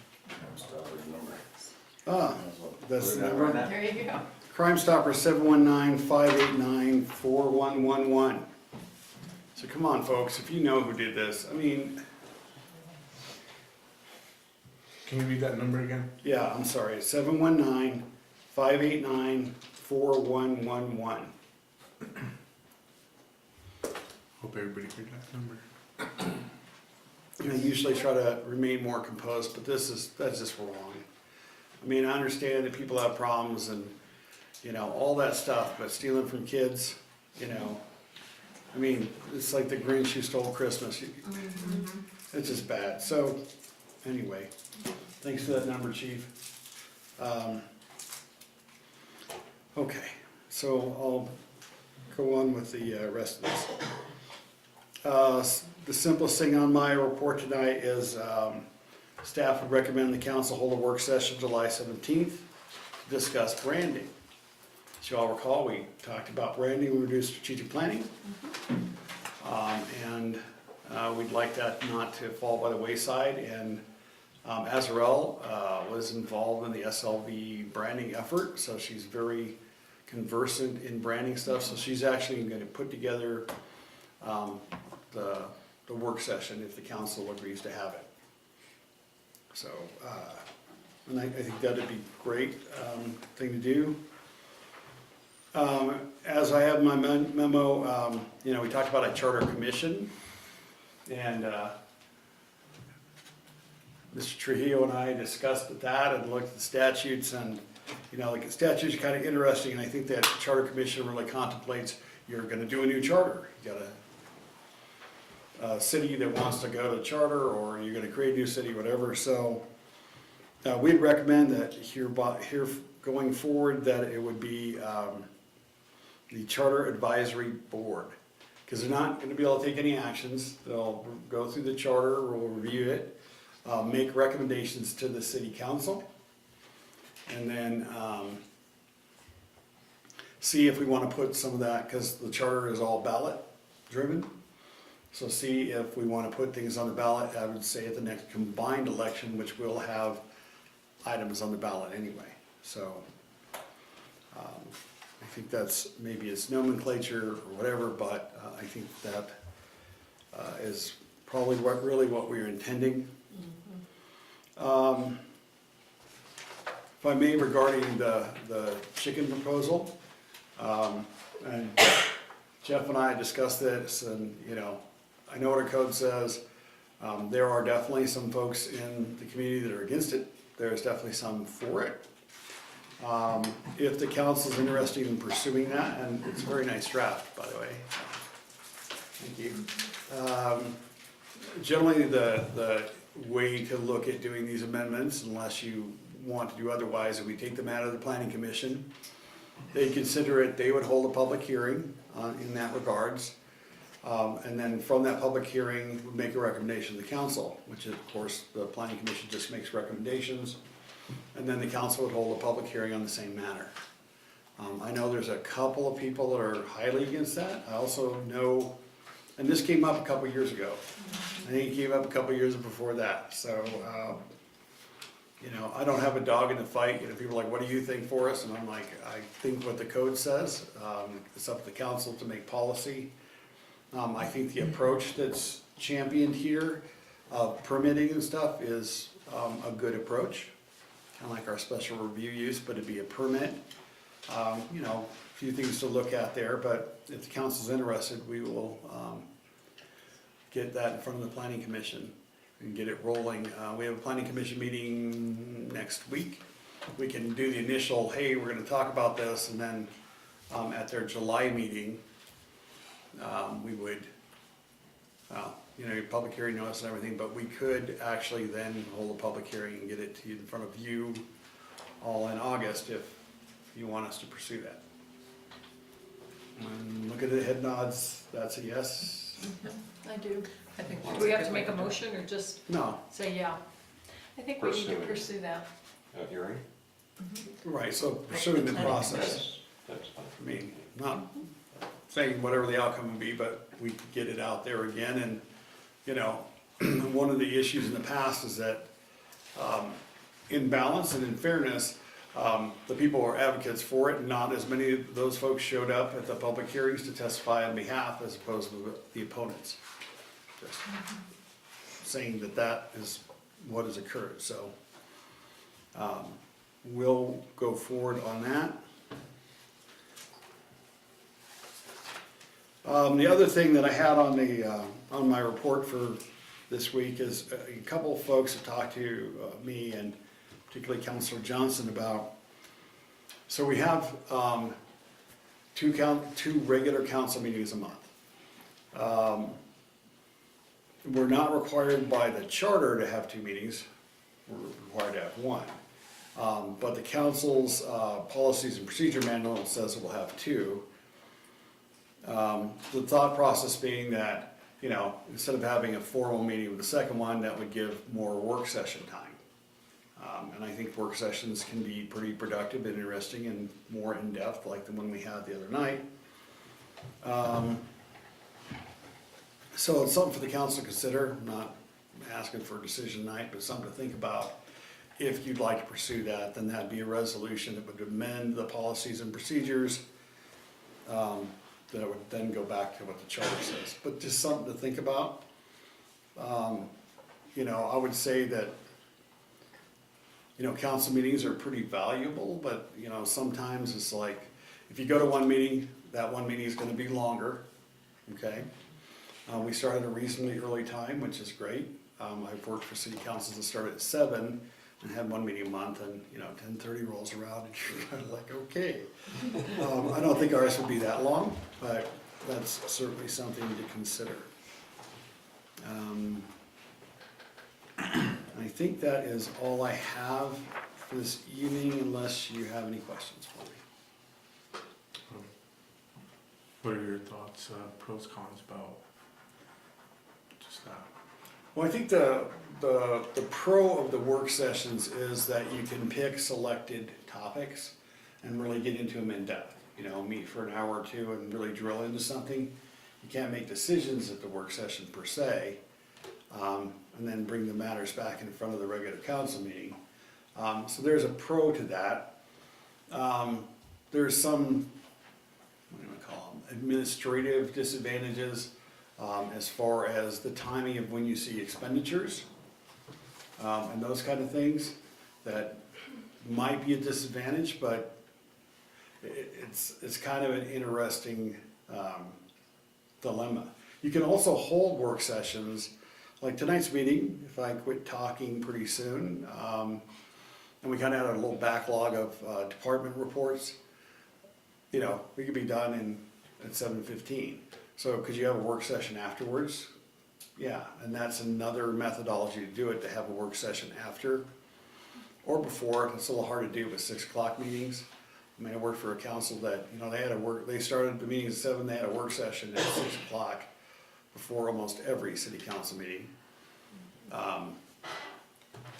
That's the number. There you go. Crime Stopper 719-589-4111. So come on, folks, if you know who did this, I mean, Can you read that number again? yeah, I'm sorry, 719-589-4111. Hope everybody heard that number. And I usually try to remain more composed, but that's just wrong. I mean, I understand that people have problems and, all that stuff, but stealing from kids, I mean, it's like the Grinch who stole Christmas. It's just bad. So, anyway, thanks for that number, Chief. Okay, so I'll go on with the rest of this. The simplest thing on my report tonight is staff would recommend the council hold a work session July 17th to discuss branding. As you all recall, we talked about branding when we do strategic planning. And we'd like that not to fall by the wayside. And Azarel was involved in the SLV branding effort, so she's very conversant in branding stuff. So she's actually going to put together the work session if the council agrees to have it. So, and I think that'd be a great thing to do. As I have my memo, we talked about a charter commission, and Mr. Trujillo and I discussed that and looked at the statutes, and the statutes are kind of interesting, and I think that charter commission really contemplates you're going to do a new charter. You got a city that wants to go to charter, or you're going to create a new city, whatever. So we'd recommend that here going forward that it would be the Charter Advisory Board, because they're not going to be able to take any actions. They'll go through the charter, we'll review it, make recommendations to the city council, and then see if we want to put some of that, because the charter is all ballot driven. So see if we want to put things on the ballot, I would say at the next combined election, which will have items on the ballot anyway. So I think that's, maybe it's nomenclature or whatever, but I think that is probably really what we're intending. If I may, regarding the chicken proposal, and Jeff and I discussed this, and I know what our code says. There are definitely some folks in the community that are against it. There's definitely some for it. If the council's interested in pursuing that, and it's a very nice draft, by the way. Thank you. Generally, the way to look at doing these amendments, unless you want to do otherwise, if we take them out of the planning commission, they consider it, they would hold a public hearing in that regards. And then from that public hearing, would make a recommendation to the council, which is, of course, the planning commission just makes recommendations. And then the council would hold a public hearing on the same matter. I know there's a couple of people that are highly against that. I also know And this came up a couple years ago. I think it came up a couple years before that, so, you know, I don't have a dog in the fight. You know, people are like, what do you think for us? And I'm like, I think what the code says. It's up to the council to make policy. I think the approach that's championed here of permitting and stuff is a good approach. Kind of like our special review use, but it'd be a permit. You know, a few things to look at there, but if the council's interested, we will get that in front of the planning commission and get it rolling. We have a planning commission meeting next week. We can do the initial, hey, we're gonna talk about this, and then at their July meeting, we would, you know, your public hearing notice and everything, but we could actually then hold a public hearing and get it to you in front of you all in August if you want us to pursue that. Look at the head nods, that's a yes? I do. I think, do we have to make a motion or just No, say yeah? I think we need to Pursuing. pursue that. A hearing? right, so pursuing the process. That's fine. I mean, not saying whatever the outcome would be, but we could get it out there again, and, you know, one of the issues in the past is that, in balance and in fairness, the people who are advocates for it, not as many of those folks showed up at the public hearings to testify on behalf as opposed to the opponents. Just saying that that is what has occurred, so, we'll go forward on that. The other thing that I had on the, on my report for this week is a couple of folks have talked to me and particularly Councilor Johnson about, so we have two regular council meetings a month. We're not required by the charter to have two meetings, we're required to have one. But the council's policies and procedure manual says we'll have two. The thought process being that, you know, instead of having a formal meeting with the second one, that would give more work session time. And I think work sessions can be pretty productive and interesting and more in-depth, like the one we had the other night. So it's something for the council to consider. I'm not asking for a decision tonight, but something to think about. If you'd like to pursue that, then that'd be a resolution that would amend the policies and procedures. That would then go back to what the charter says, but just something to think about. You know, I would say that, you know, council meetings are pretty valuable, but, you know, sometimes it's like, if you go to one meeting, that one meeting is gonna be longer, okay? We start at a reasonably early time, which is great. I've worked for city councils that start at 7 and had one meeting a month, and, you know, 10:30 rolls around and you're kind of like, okay. I don't think ours would be that long, but that's certainly something to consider. I think that is all I have for this evening, unless you have any questions for me. What are your thoughts, pros, cons about just that? Well, I think the pro of the work sessions is that you can pick selected topics and really get into them in depth. You know, meet for an hour or two and really drill into something. You can't make decisions at the work session per se, and then bring the matters back in front of the regular council meeting. So there's a pro to that. There's some, what do I call them, administrative disadvantages as far as the timing of when you see expenditures and those kind of things that might be a disadvantage, but it's kind of an interesting dilemma. You can also hold work sessions, like tonight's meeting, if I quit talking pretty soon, and we kind of had a little backlog of department reports, you know, we could be done at 7:15. So could you have a work session afterwards? Yeah, and that's another methodology to do it, to have a work session after or before. It's a little hard to do with 6 o'clock meetings. I mean, I worked for a council that, you know, they started the meeting at 7, they had a work session at 6 o'clock before almost every city council meeting.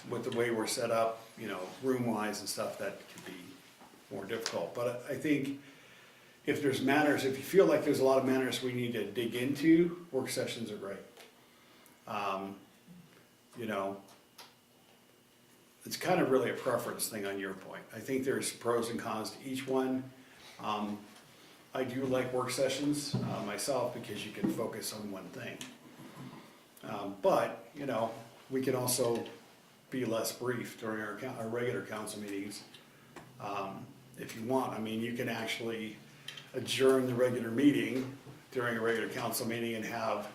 With the way we're set up, you know, room-wise and stuff, that could be more difficult. But I think if there's matters, if you feel like there's a lot of matters we need to dig into, work sessions are great. You know, it's kind of really a preference thing on your point. I think there's pros and cons to each one. I do like work sessions myself because you can focus on one thing. But, you know, we can also be less brief during our regular council meetings. If you want, I mean, you can actually adjourn the regular meeting during a regular council meeting and have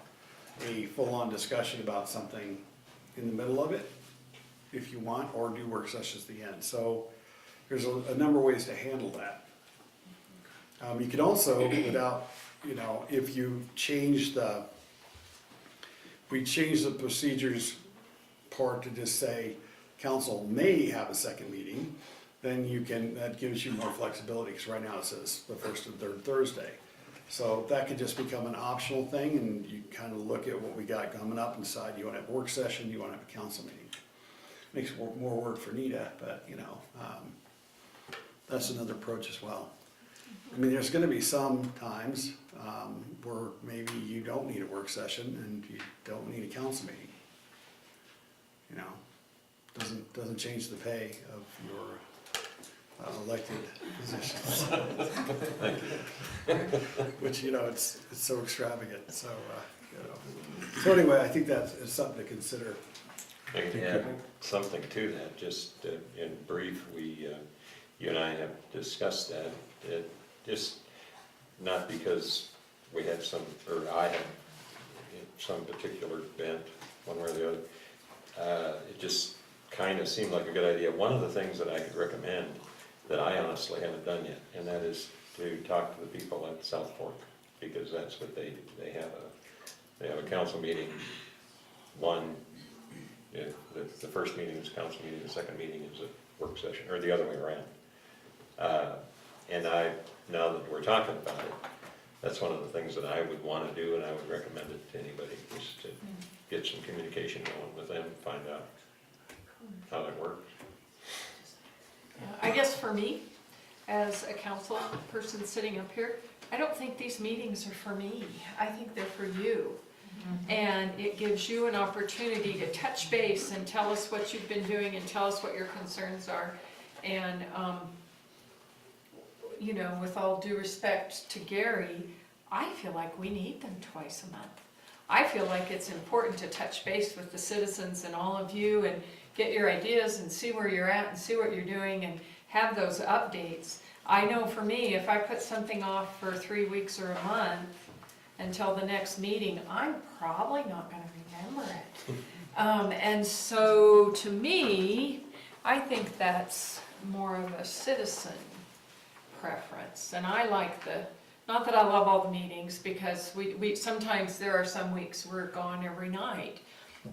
a full-on discussion about something in the middle of it, if you want, or do work sessions at the end. So there's a number of ways to handle that. You could also, without, you know, if you change we change the procedures part to just say, council may have a second meeting, then you can, that gives you more flexibility, because right now it says the first and third Thursday. So that could just become an optional thing, and you kind of look at what we got coming up and decide, you want to have a work session, you want to have a council meeting. Makes more work for Nita, but, you know, that's another approach as well. I mean, there's gonna be some times where maybe you don't need a work session and you don't need a council meeting. You know, doesn't change the pay of your elected positions. Which, you know, it's so extravagant, so, you know. So anyway, I think that's something to consider. I can add something to that, just in brief, you and I have discussed that. Just not because we have some, or I have some particular bent, one way or the other. It just kind of seemed like a good idea. One of the things that I could recommend that I honestly haven't done yet, and that is to talk to the people at South Fork, because that's what they do. They have a council meeting. One, the first meeting is council meeting, the second meeting is a work session, or the other way around. And now that we're talking about it, that's one of the things that I would want to do, and I would recommend it to anybody, is to get some communication going with them, find out how that works. I guess for me, as a council person sitting up here, I don't think these meetings are for me. I think they're for you. And it gives you an opportunity to touch base and tell us what you've been doing and tell us what your concerns are. And, you know, with all due respect to Gary, I feel like we need them twice a month. I feel like it's important to touch base with the citizens and all of you and get your ideas and see where you're at and see what you're doing and have those updates. I know for me, if I put something off for 3 weeks or a month until the next meeting, I'm probably not going to remember it. And so to me, I think that's more of a citizen preference. And I like not that I love all the meetings, because we sometimes there are some weeks we're gone every night.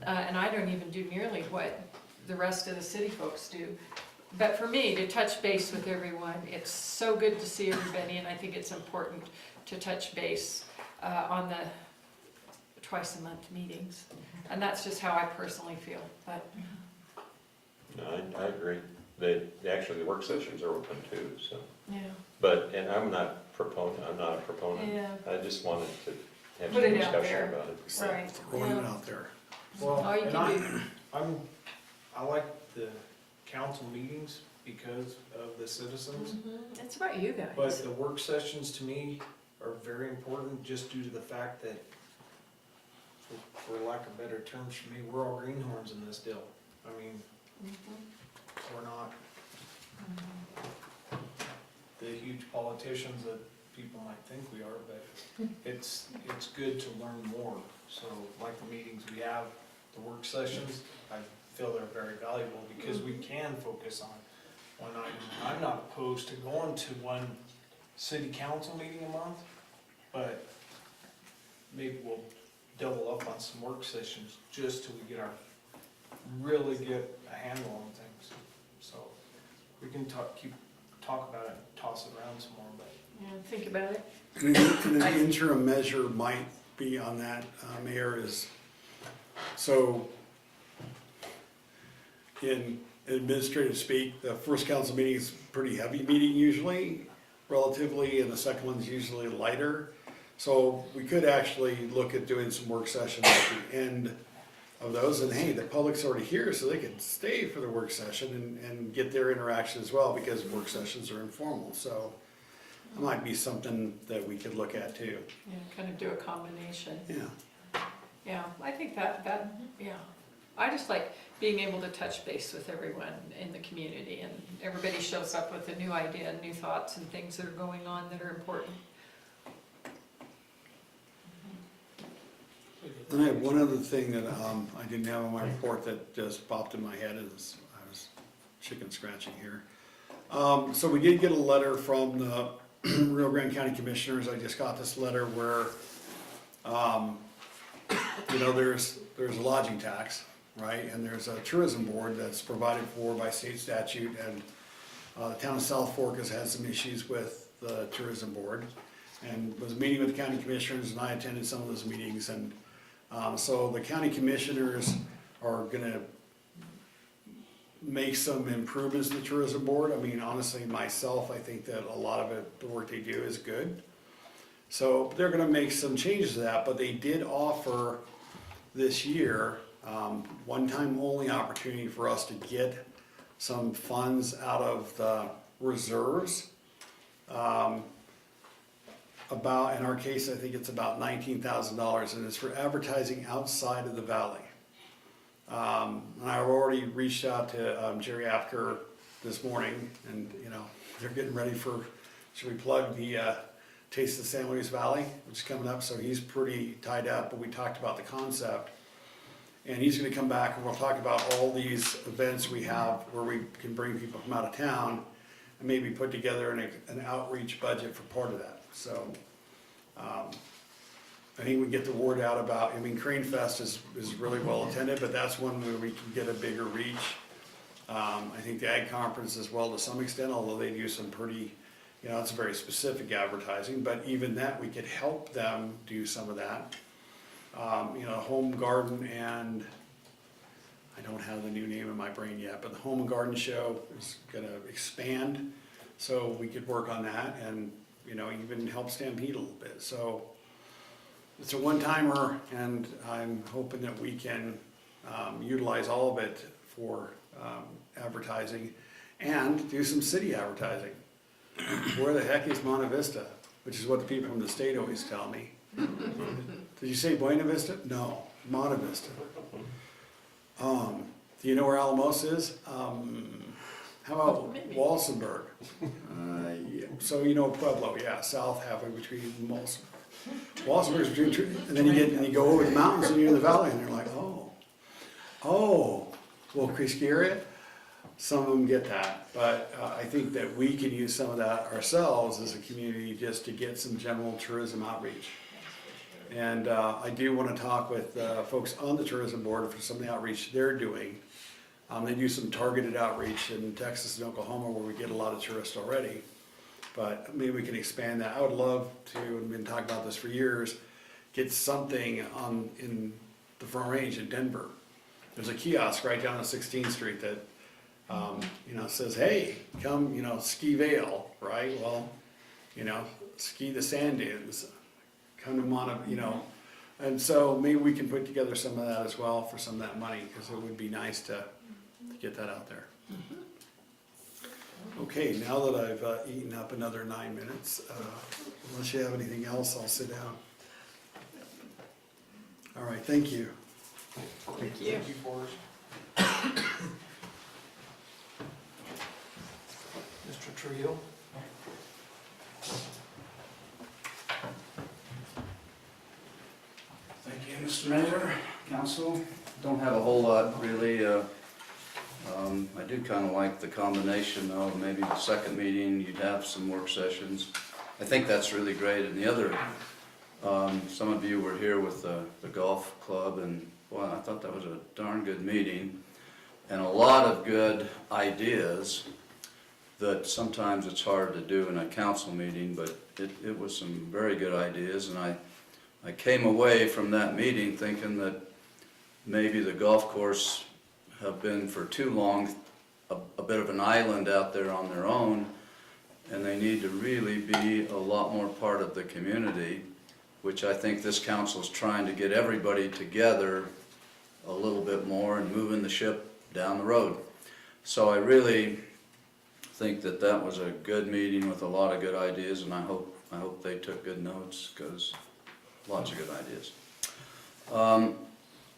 And I don't even do nearly what the rest of the city folks do. But for me, to touch base with everyone, it's so good to see everybody, and I think it's important to touch base on the twice a month meetings. And that's just how I personally feel, but. No, I agree. Actually, the work sessions are open too, so. Yeah. But, and I'm not a proponent. Yeah. I just wanted to have Put some it out discussion there. about it. Right. Throwing it Yeah. out there. Well, All you and can I like the council meetings because of the citizens. It's about you guys. But the work sessions to me are very important just due to the fact that, for lack of better terms for me, we're all greenhorns in this deal. I mean, we're not the huge politicians that people might think we are, but it's good to learn more. So like the meetings we have, the work sessions, I feel they're very valuable because we can focus on one item. I'm not opposed to going to one city council meeting a month, but maybe we'll double up on some work sessions just till we really get a handle on things. So we can talk about it, and toss it around some more, but. Yeah, think about it. And an interim measure might be on that, Mayor, is, so in administrative speak, the first council meeting is a pretty heavy meeting usually. relatively, and the second one's usually lighter. So we could actually look at doing some work sessions at the end of those, and hey, the public's already here, so they can stay for the work session and get their interaction as well, because work sessions are informal, so it might be something that we could look at too. Yeah, kind of do a combination. Yeah. Yeah, I think that, yeah. I just like being able to touch base with everyone in the community, and everybody shows up with a new idea and new thoughts and things that are going on that are important. And I have one other thing that I didn't have on my report that just popped in my head as I was chicken scratching here. So we did get a letter from the Rio Grande County Commissioners. I just got this letter where, you know, there's a lodging tax, right? And there's a tourism board that's provided for by state statute, and the town of South Fork has had some issues with the tourism board, and was meeting with the county commissioners, and I attended some of those meetings, and so the county commissioners are gonna make some improvements to the tourism board. I mean, honestly, myself, I think that a lot of it, the work they do is good. So they're gonna make some changes to that, but they did offer this year, one-time only opportunity for us to get some funds out of the reserves. About, in our case, I think it's about $19,000, and it's for advertising outside of the valley. And I've already reached out to Jerry Apker this morning, and you know, they're getting ready for, should we plug the Taste of the San Luis Valley, which is coming up, so he's pretty tied up, but we talked about the concept. And he's gonna come back and we'll talk about all these events we have where we can bring people from out of town and maybe put together an outreach budget for part of that. So, I think we get the word out about, I mean, Crane Fest is really well attended, but that's one where we can get a bigger reach. I think the Ag Conference as well to some extent, although they do some pretty, you know, it's very specific advertising, but even that, we could help them do some of that. You know, Home Garden, and I don't have the new name in my brain yet, but the Home and Garden Show is gonna expand, so we could work on that and, you know, even help Stampede a little bit. So it's a one-timer, and I'm hoping that we can utilize all of it for advertising and do some city advertising. Where the heck is Monte Vista? Which is what the people from the state always tell me. Did you say Buena Vista? No, Monte Vista. Do you know where Alamos is? How about Walsenburg? Yeah. So you know Pueblo, yeah, south halfway between Walsenburg. Walsenburg's between, and then you go over the mountains and you're in the valley, and you're like, oh, well, Creek area. Some of them get that, but I think that we can use some of that ourselves as a community just to get some general tourism outreach. And I do want to talk with folks on the tourism board for some of the outreach they're doing. They do some targeted outreach in Texas and Oklahoma where we get a lot of tourists already, but maybe we can expand that. I would love to, and we've been talking about this for years, get something in the Front Range in Denver. There's a kiosk right down on 16th Street that you know, says, hey, come, you know, ski Vail, right? Well, you know, ski the sand dunes, come to Monte, you know. And so maybe we can put together some of that as well for some of that money, because it would be nice to get that out there. Okay, now that I've eaten up another 9 minutes, unless you have anything else, I'll sit down. All right, thank you. Thank you. Thank you, Forrest. Mr. Trio? Thank you, Mr. Mayor, Council. Don't have a whole lot really. I do kind of like the combination of maybe the second meeting, you'd have some work sessions. I think that's really great. And the other, some of you were here with the golf club, and boy, I thought that was a darn good meeting. And a lot of good ideas that sometimes it's hard to do in a council meeting, but it was some very good ideas. And I came away from that meeting thinking that maybe the golf course have been for too long a bit of an island out there on their own, and they need to really be a lot more part of the community, which I think this council's trying to get everybody together a little bit more and moving the ship down the road. So I really think that that was a good meeting with a lot of good ideas, and I hope they took good notes, because lots of good ideas.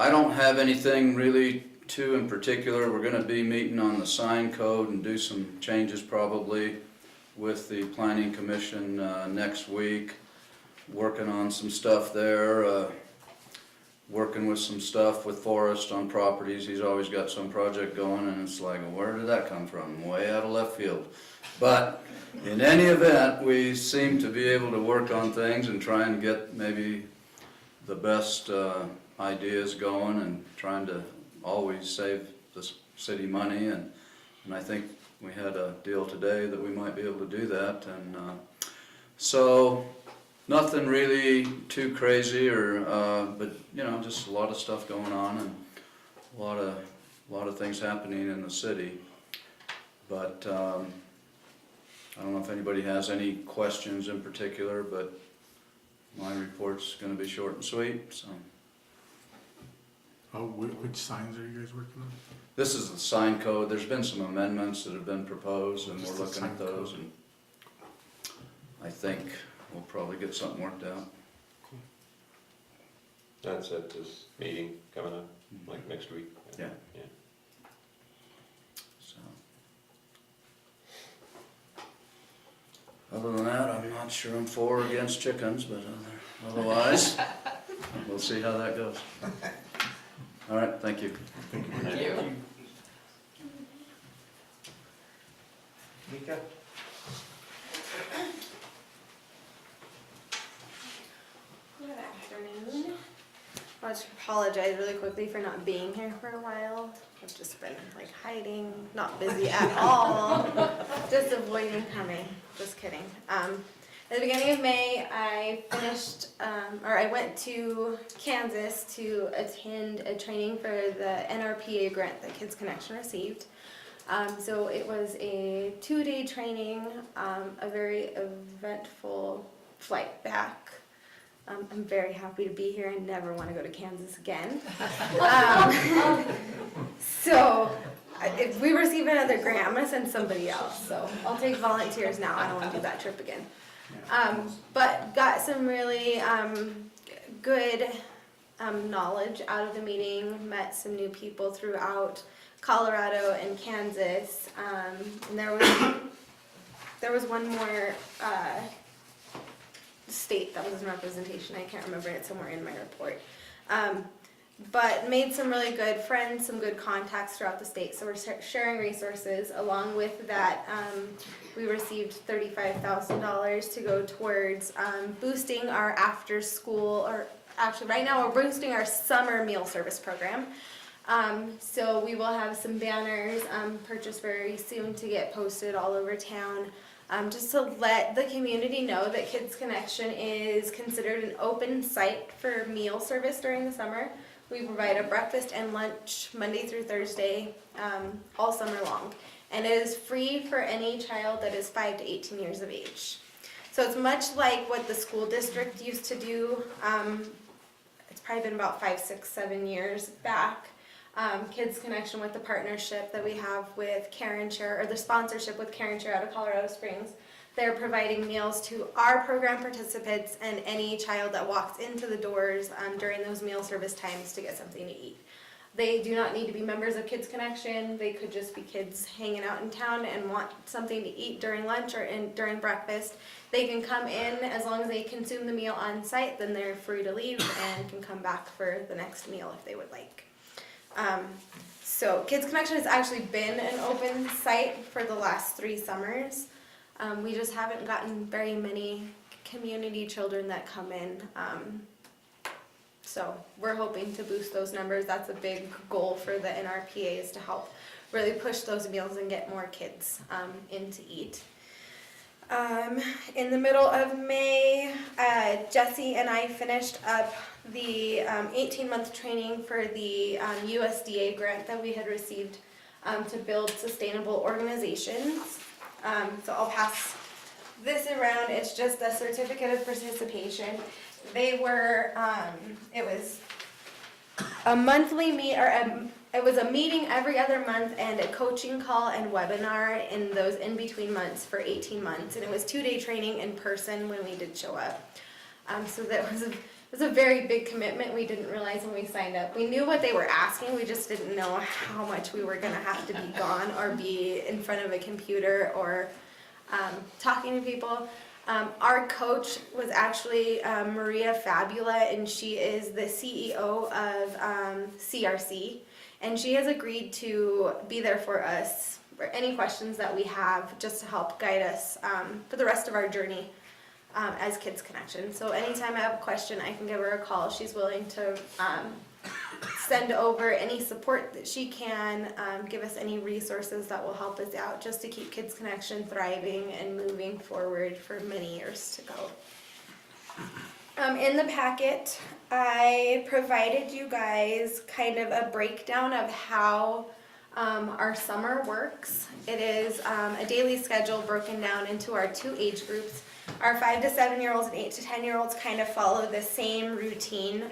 I don't have anything really too in particular. We're gonna be meeting on the sign code and do some changes probably with the planning commission next week. Working on some stuff there, working with some stuff with Forrest on properties. He's always got some project going, and it's like, where did that come from? Way out of left field. But in any event, we seem to be able to work on things and try and get maybe the best ideas going, and trying to always save the city money. And I think we had a deal today that we might be able to do that. And so nothing really too crazy, or but you know, just a lot of stuff going on, and a lot of things happening in the city. But I don't know if anybody has any questions in particular, but my report's going to be short and sweet. So Which signs are you guys working on? this is the sign code. There's been some amendments that have been proposed, and Just we're the looking at sign those, code. and I think we'll probably get something worked out. That's at this meeting coming up, like next week. Yeah. Yeah. So, other than that, I'm not sure I'm for or against chickens, but otherwise, we'll see how that goes. All right, thank you. Thank you. Thank you. Mika? Good afternoon. I'll just apologize really quickly for not being here for a while. I've just been like hiding, not busy at all, just avoiding coming. Just kidding. At the beginning of May, I finished, or I went to Kansas to attend a training for the NRPA grant that Kids Connection received. So it was a 2-day training, a very eventful flight back. I'm very happy to be here and never want to go to Kansas again. So if we receive another grant, I'm going to send somebody else. So I'll take volunteers now. I don't want to do that trip again. But got some really good knowledge out of the meeting, met some new people throughout Colorado and Kansas, and there was one more state that was in representation. I can't remember it, somewhere in my report. But made some really good friends, some good contacts throughout the state. So we're sharing resources. Along with that, we received $35,000 to go towards boosting our after school, or actually right now we're boosting our summer meal service program. So we will have some banners purchased very soon to get posted all over town. Just to let the community know that Kids Connection is considered an open site for meal service during the summer. We provide a breakfast and lunch Monday through Thursday, all summer long. And it is free for any child that is 5 to 18 years of age. So it's much like what the school district used to do. It's probably been about 5, 6, 7 years back. Kids Connection, with the partnership that we have with Care and Share, or the sponsorship with Care and Share out of Colorado Springs. They're providing meals to our program participants and any child that walks into the doors during those meal service times to get something to eat. They do not need to be members of Kids Connection. They could just be kids hanging out in town and want something to eat during lunch or during breakfast. They can come in as long as they consume the meal on site, then they're free to leave and can come back for the next meal if they would like. So Kids Connection has actually been an open site for the last 3 summers. We just haven't gotten very many community children that come in. So we're hoping to boost those numbers. That's a big goal for the NRPA, is to help really push those meals and get more kids in to eat. In the middle of May, Jesse and I finished up the 18-month training for the USDA grant that we had received to build sustainable organizations. So I'll pass this around, it's just a certificate of participation. They were, it was a monthly it was a meeting every other month and a coaching call and webinar in those in-between months for 18 months. And it was 2-day training in person when we did show up. So that was a very big commitment. We didn't realize when we signed up. We knew what they were asking, we just didn't know how much we were gonna have to be gone or be in front of a computer or talking to people. Our coach was actually Maria Fabula, and she is the CEO of CRC, and she has agreed to be there for us for any questions that we have, just to help guide us for the rest of our journey as Kids Connection. So anytime I have a question, I can give her a call. She's willing to send over any support that she can, give us any resources that will help us out, just to keep Kids Connection thriving and moving forward for many years to go. In the packet, I provided you guys kind of a breakdown of how our summer works. It is a daily schedule broken down into our 2 age groups. Our 5 to 7-year-olds and 8 to 10-year-olds kind of follow the same routine.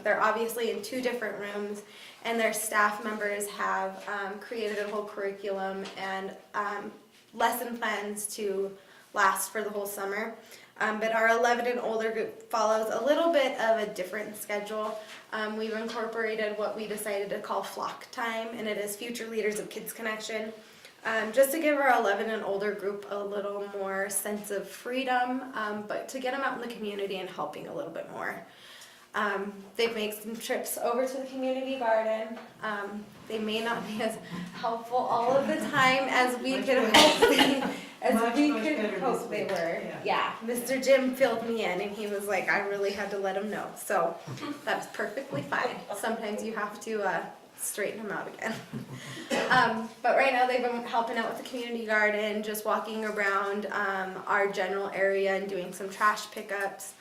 They're obviously in 2 different rooms, and their staff members have created a whole curriculum and lesson plans to last for the whole summer. But our 11 and older group follows a little bit of a different schedule. We've incorporated what we decided to call flock time, and it is Future Leaders of Kids Connection. Just to give our 11 and older group a little more sense of freedom, but to get them out in the community and helping a little bit more. They've made some trips over to the community garden. They may not be as helpful all of the time as we could hope they were. Yeah, Mr. Jim filled me in and he was like, I really had to let him know. So that's perfectly fine. Sometimes you have to straighten them out again. But right now they've been helping out with the community garden, just walking around our general area and doing some trash pickups.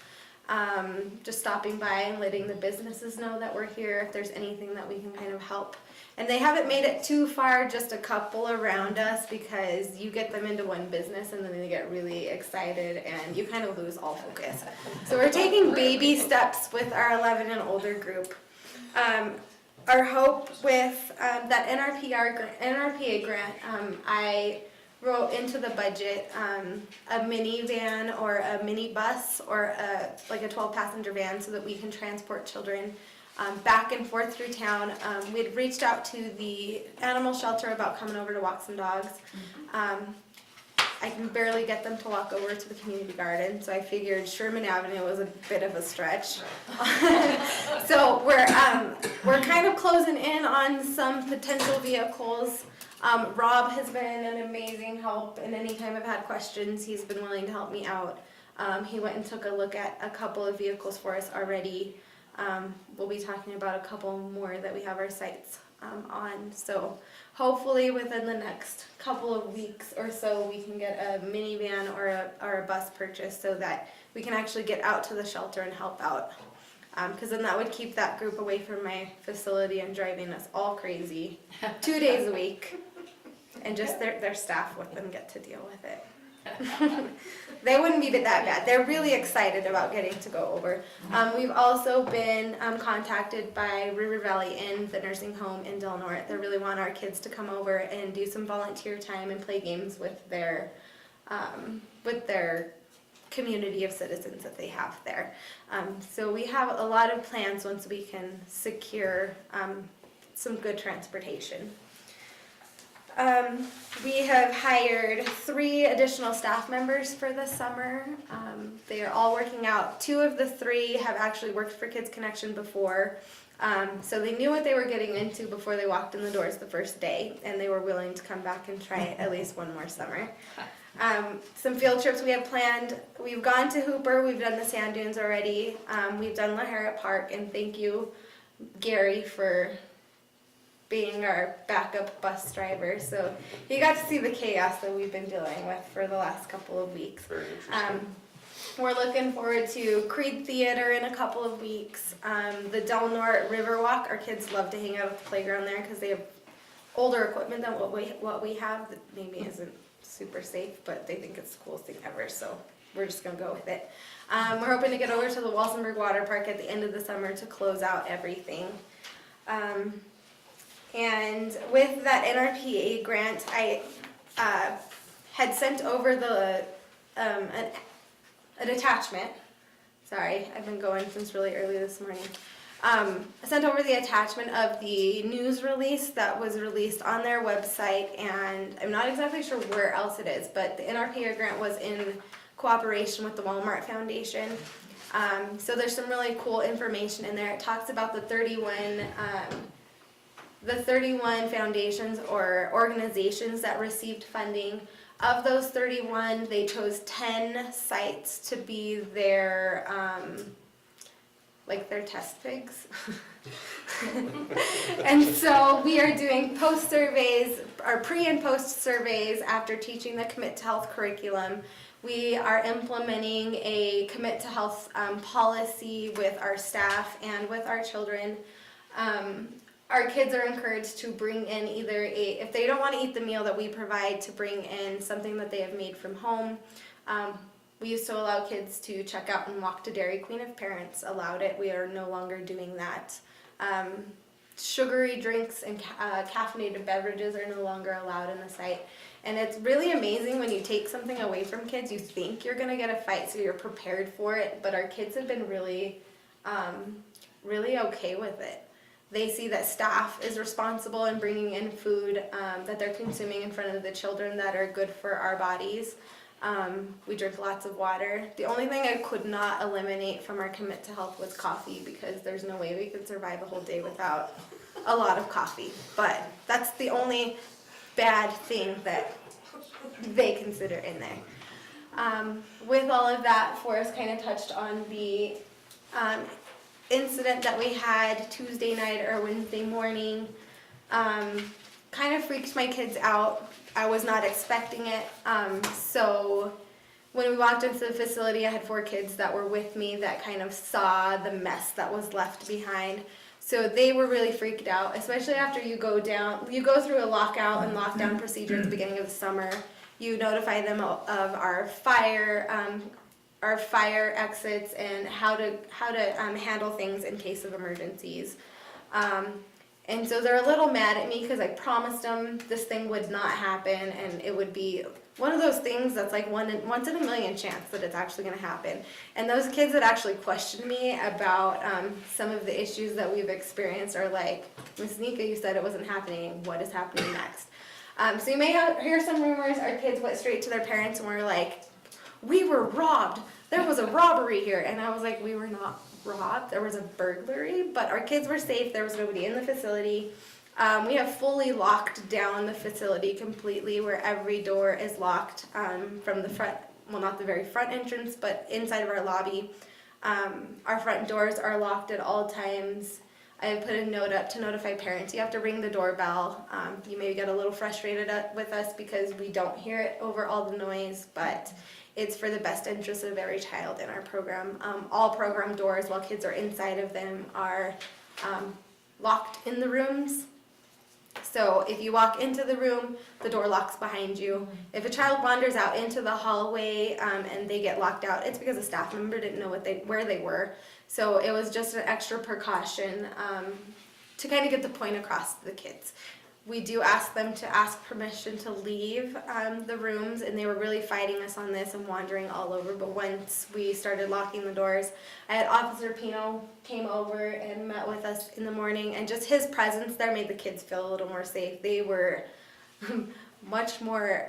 Just stopping by and letting the businesses know that we're here if there's anything that we can kind of help. And they haven't made it too far, just a couple around us, because you get them into one business and then they get really excited and you kind of lose all focus. So we're taking baby steps with our 11 and older group. Our hope with that NRPA grant, I wrote into the budget a minivan or a minibus or like a 12-passenger van so that we can transport children back and forth through town. We had reached out to the animal shelter about coming over to walk some dogs. I can barely get them to walk over to the community garden, so I figured Sherman Avenue was a bit of a stretch. So we're kind of closing in on some potential vehicles. Rob has been an amazing help, and anytime I've had questions, he's been willing to help me out. He went and took a look at a couple of vehicles for us already. We'll be talking about a couple more that we have our sights on. So hopefully within the next couple of weeks or so, we can get a minivan or a bus purchase so that we can actually get out to the shelter and help out. Because then that would keep that group away from my facility and driving us all crazy 2 days a week. And just their staff with them get to deal with it. They wouldn't be that bad. They're really excited about getting to go over. We've also been contacted by River Valley Inn, the nursing home in Del Norte. They really want our kids to come over and do some volunteer time and play games with their community of citizens that they have there. So we have a lot of plans once we can secure some good transportation. We have hired 3 additional staff members for this summer. They are all working out. 2 of the 3 have actually worked for Kids Connection before. So they knew what they were getting into before they walked in the doors the first day, and they were willing to come back and try it at least one more summer. Some field trips we have planned. We've gone to Hooper, we've done the sand dunes already. We've done LaHara Park, and thank you, Gary, for being our backup bus driver. So you got to see the chaos that we've been dealing with for the last couple of weeks. Very interesting. We're looking forward to Creed Theater in a couple of weeks. The Del Norte Riverwalk, our kids love to hang out at the playground there because they have older equipment than what we have that maybe isn't super safe, but they think it's the coolest thing ever, so we're just gonna go with it. We're hoping to get over to the Walsenburg Water Park at the end of the summer to close out everything. And with that NRPA grant, I had sent over the an attachment. Sorry, I've been going since really early this morning. I sent over the attachment of the news release that was released on their website, and I'm not exactly sure where else it is, but the NRPA grant was in cooperation with the Walmart Foundation. So there's some really cool information in there. It talks about the 31 foundations or organizations that received funding. Of those 31, they chose 10 sites to be their their test pigs. And so we are doing post surveys, or pre and post surveys after teaching the Commit to Health curriculum. We are implementing a Commit to Health policy with our staff and with our children. Our kids are encouraged to bring in either if they don't want to eat the meal that we provide, to bring in something that they have made from home. We used to allow kids to check out and walk to Dairy Queen if parents allowed it. We are no longer doing that. Sugary drinks and caffeinated beverages are no longer allowed in the site. And it's really amazing when you take something away from kids, you think you're gonna get a fight, so you're prepared for it, but our kids have been really, really okay with it. They see that staff is responsible in bringing in food that they're consuming in front of the children that are good for our bodies. We drink lots of water. The only thing I could not eliminate from our Commit to Health was coffee, because there's no way we could survive a whole day without a lot of coffee. But that's the only bad thing that they consider in there. With all of that, Forrest kind of touched on the incident that we had Tuesday night or Wednesday morning. Kind of freaked my kids out. I was not expecting it. So when we walked into the facility, I had 4 kids that were with me that kind of saw the mess that was left behind. So they were really freaked out, especially after you go through a lockout and lockdown procedure at the beginning of the summer. You notify them of our fire exits and how to handle things in case of emergencies. And so they're a little mad at me because I promised them this thing would not happen, and it would be one of those things that's like once in a million chance that it's actually going to happen. And those kids that actually questioned me about some of the issues that we've experienced are like, Miss Nika, you said it wasn't happening. What is happening next? So you may hear some rumors. Our kids went straight to their parents and were like, we were robbed. There was a robbery here. And I was like, we were not robbed. There was a burglary, but our kids were safe. There was nobody in the facility. We have fully locked down the facility completely, where every door is locked from the front, well, not the very front entrance, but inside of our lobby. Our front doors are locked at all times. I have put a note up to notify parents. You have to ring the doorbell. You may get a little frustrated with us because we don't hear it over all the noise, but it's for the best interest of every child in our program. All program doors, while kids are inside of them, are locked in the rooms. So if you walk into the room, the door locks behind you. If a child wanders out into the hallway and they get locked out, it's because a staff member didn't know where they were. So it was just an extra precaution to kind of get the point across to the kids. We do ask them to ask permission to leave the rooms, and they were really fighting us on this and wandering all over. But once we started locking the doors, I had Officer Pino came over and met with us in the morning, and just his presence there made the kids feel a little more safe. They were much more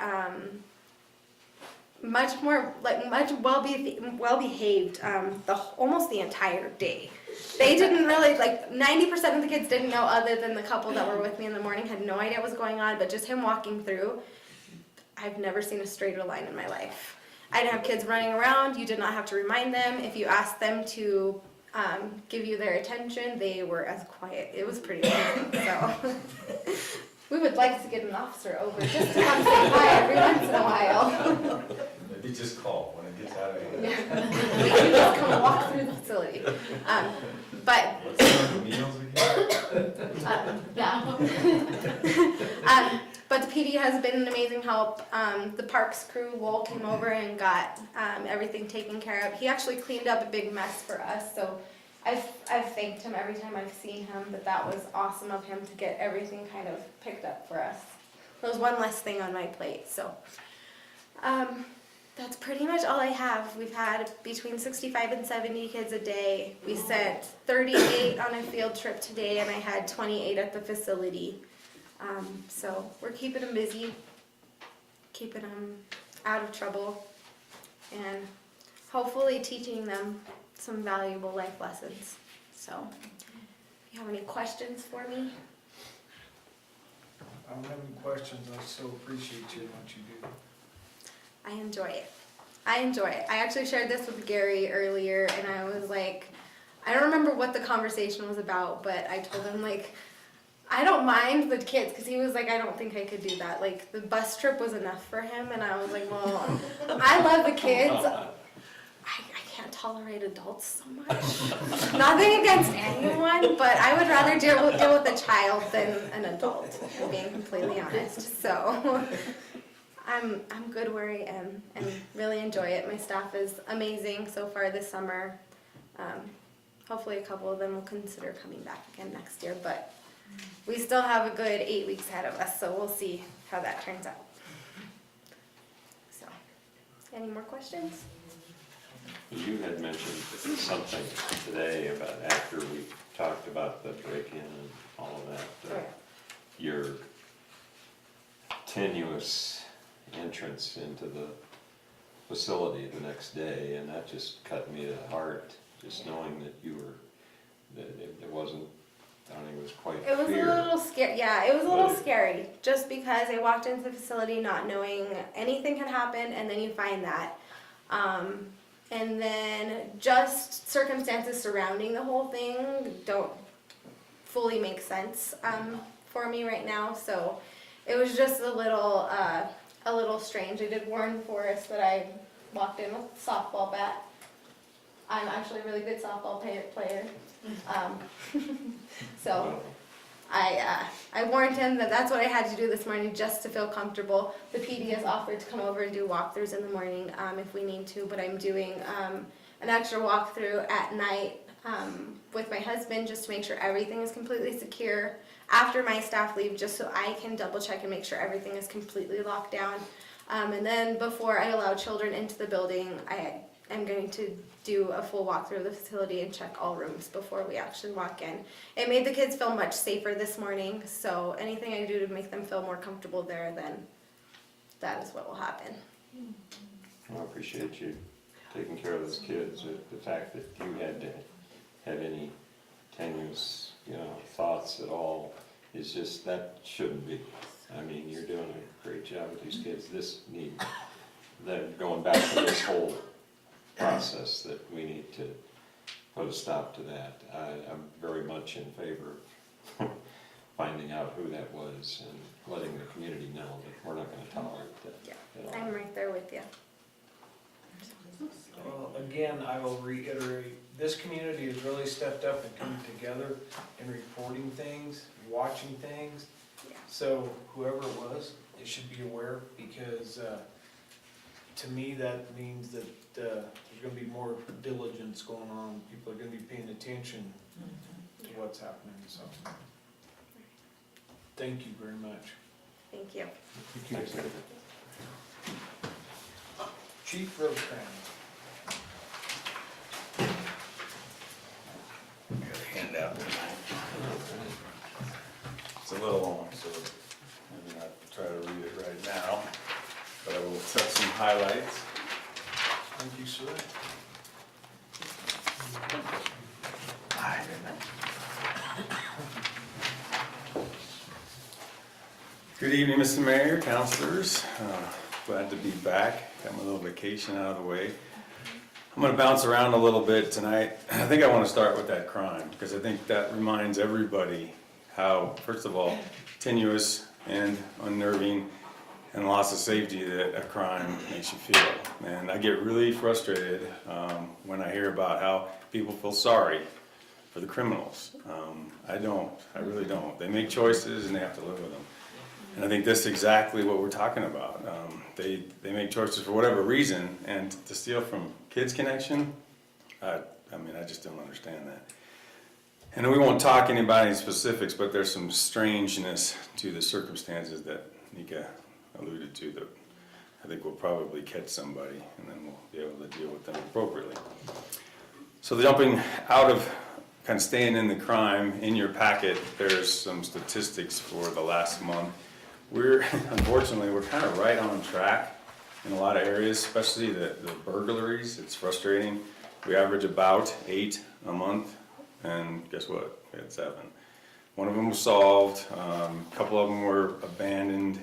well behaved almost the entire day. They didn't really, 90% of the kids didn't know, other than the couple that were with me in the morning, had no idea what was going on, but just him walking through, I've never seen a straighter line in my life. I didn't have kids running around. You did not have to remind them. If you asked them to give you their attention, they were as quiet. It was pretty amazing, so. We would like to get an officer over just to come say hi every once in a while. Maybe just call when it gets out of here. Yeah. We can just come walk through the facility. But meals again? but the PD has been an amazing help. The parks crew, Lowell, came over and got everything taken care of. He actually cleaned up a big mess for us, so I've thanked him every time I've seen him, but that was awesome of him to get everything kind of picked up for us. There was one less thing on my plate, so that's pretty much all I have. We've had between 65 and 70 kids a day. We sent 38 on a field trip today, and I had 28 at the facility. So we're keeping them busy, keeping them out of trouble, and hopefully teaching them some valuable life lessons. So, if you have any questions for me? I don't have any questions, I so appreciate you and what you do. I enjoy it. I actually shared this with Gary earlier, and I was like, I don't remember what the conversation was about, but I told him, like, I don't mind the kids, because he was like, I don't think I could do that. Like, the bus trip was enough for him, and I was like, well, I love the kids. I can't tolerate adults so much. Nothing against anyone, but I would rather deal with a child than an adult, if I'm being completely honest. So I'm good where I am and really enjoy it. My staff is amazing so far this summer. Hopefully a couple of them will consider coming back again next year, but we still have a good 8 weeks ahead of us, so we'll see how that turns out. So, any more questions? You had mentioned something today about after we talked about the break-in and all of that, your tenuous entrance into the facility the next day, and that just cut me to the heart, just knowing that you were, that it wasn't, I don't think it was quite clear. It was a little scary. Yeah, it was a little scary, just because I walked into the facility not knowing anything had happened, and then you find that. And then just circumstances surrounding the whole thing don't fully make sense for me right now. So it was just a little strange. I did warn Forrest that I walked in with a softball bat. I'm actually a really good softball player. So I warned him that that's what I had to do this morning just to feel comfortable. The PD has offered to come over and do walkthroughs in the morning if we need to, but I'm doing an extra walkthrough at night with my husband just to make sure everything is completely secure after my staff leave, just so I can double check and make sure everything is completely locked down. And then before I allow children into the building, I'm going to do a full walkthrough of the facility and check all rooms before we actually walk in. It made the kids feel much safer this morning, so anything I do to make them feel more comfortable there, then that is what will happen. I appreciate you taking care of those kids. The fact that you had to have any tenuous, thoughts at all is just, that shouldn't be. I mean, you're doing a great job with these kids. Going back to this whole process, that we need to put a stop to that. I'm very much in favor of finding out who that was and letting the community know that we're not going to tolerate that at all. I'm right there with you. Again, I will reiterate, this community has really stepped up and come together in reporting things, watching things. So whoever it was, they should be aware, because to me that means that there's going to be more diligence going on. People are going to be paying attention to what's happening. So thank you very much. Thank you. Thanks, David. Chief Rosecrans. Got a handout tonight. It's a little long, so maybe not try to read it right now, but I will touch some highlights. Thank you, sir. Good evening, Mr. Mayor, councilors. Glad to be back. Got my little vacation out of the way. I'm going to bounce around a little bit tonight. I think I want to start with that crime, because I think that reminds everybody how, first of all, tenuous and unnerving and loss of safety that a crime makes you feel. And I get really frustrated when I hear about how people feel sorry for the criminals. I really don't. They make choices and they have to live with them. And I think that's exactly what we're talking about. They make choices for whatever reason, and to steal from Kids Connection, I mean, I just don't understand that. And we won't talk any specifics, but there's some strangeness to the circumstances that Nika alluded to that I think we'll probably catch somebody, and then we'll be able to deal with them appropriately. So the jumping out of kind of staying in the crime, in your packet, there's some statistics for the last month. Unfortunately, we're kind of right on track in a lot of areas, especially the burglaries. It's frustrating. We average about 8 a month, and guess what? We had 7. One of them was solved. A couple of them were abandoned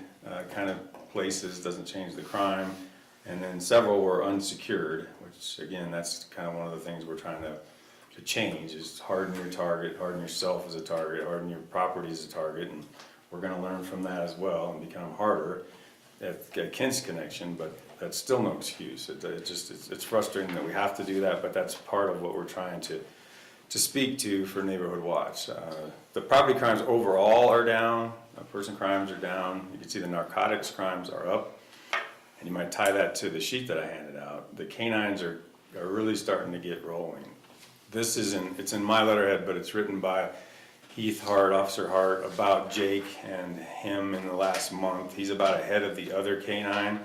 kind of places, doesn't change the crime. And then several were unsecured, which again, that's kind of one of the things we're trying to change, is harden your target, harden yourself as a target, harden your property as a target, and we're gonna learn from that as well and become harder at Kids Connection, but that's still no excuse. It's frustrating that we have to do that, but that's part of what we're trying to speak to for Neighborhood Watch. The property crimes overall are down, person crimes are down, you can see the narcotics crimes are up, and you might tie that to the sheet that I handed out. The canines are really starting to get rolling. It's in my letterhead, but it's written by Heath Hart, Officer Hart, about Jake and him in the last month. He's about ahead of the other canine,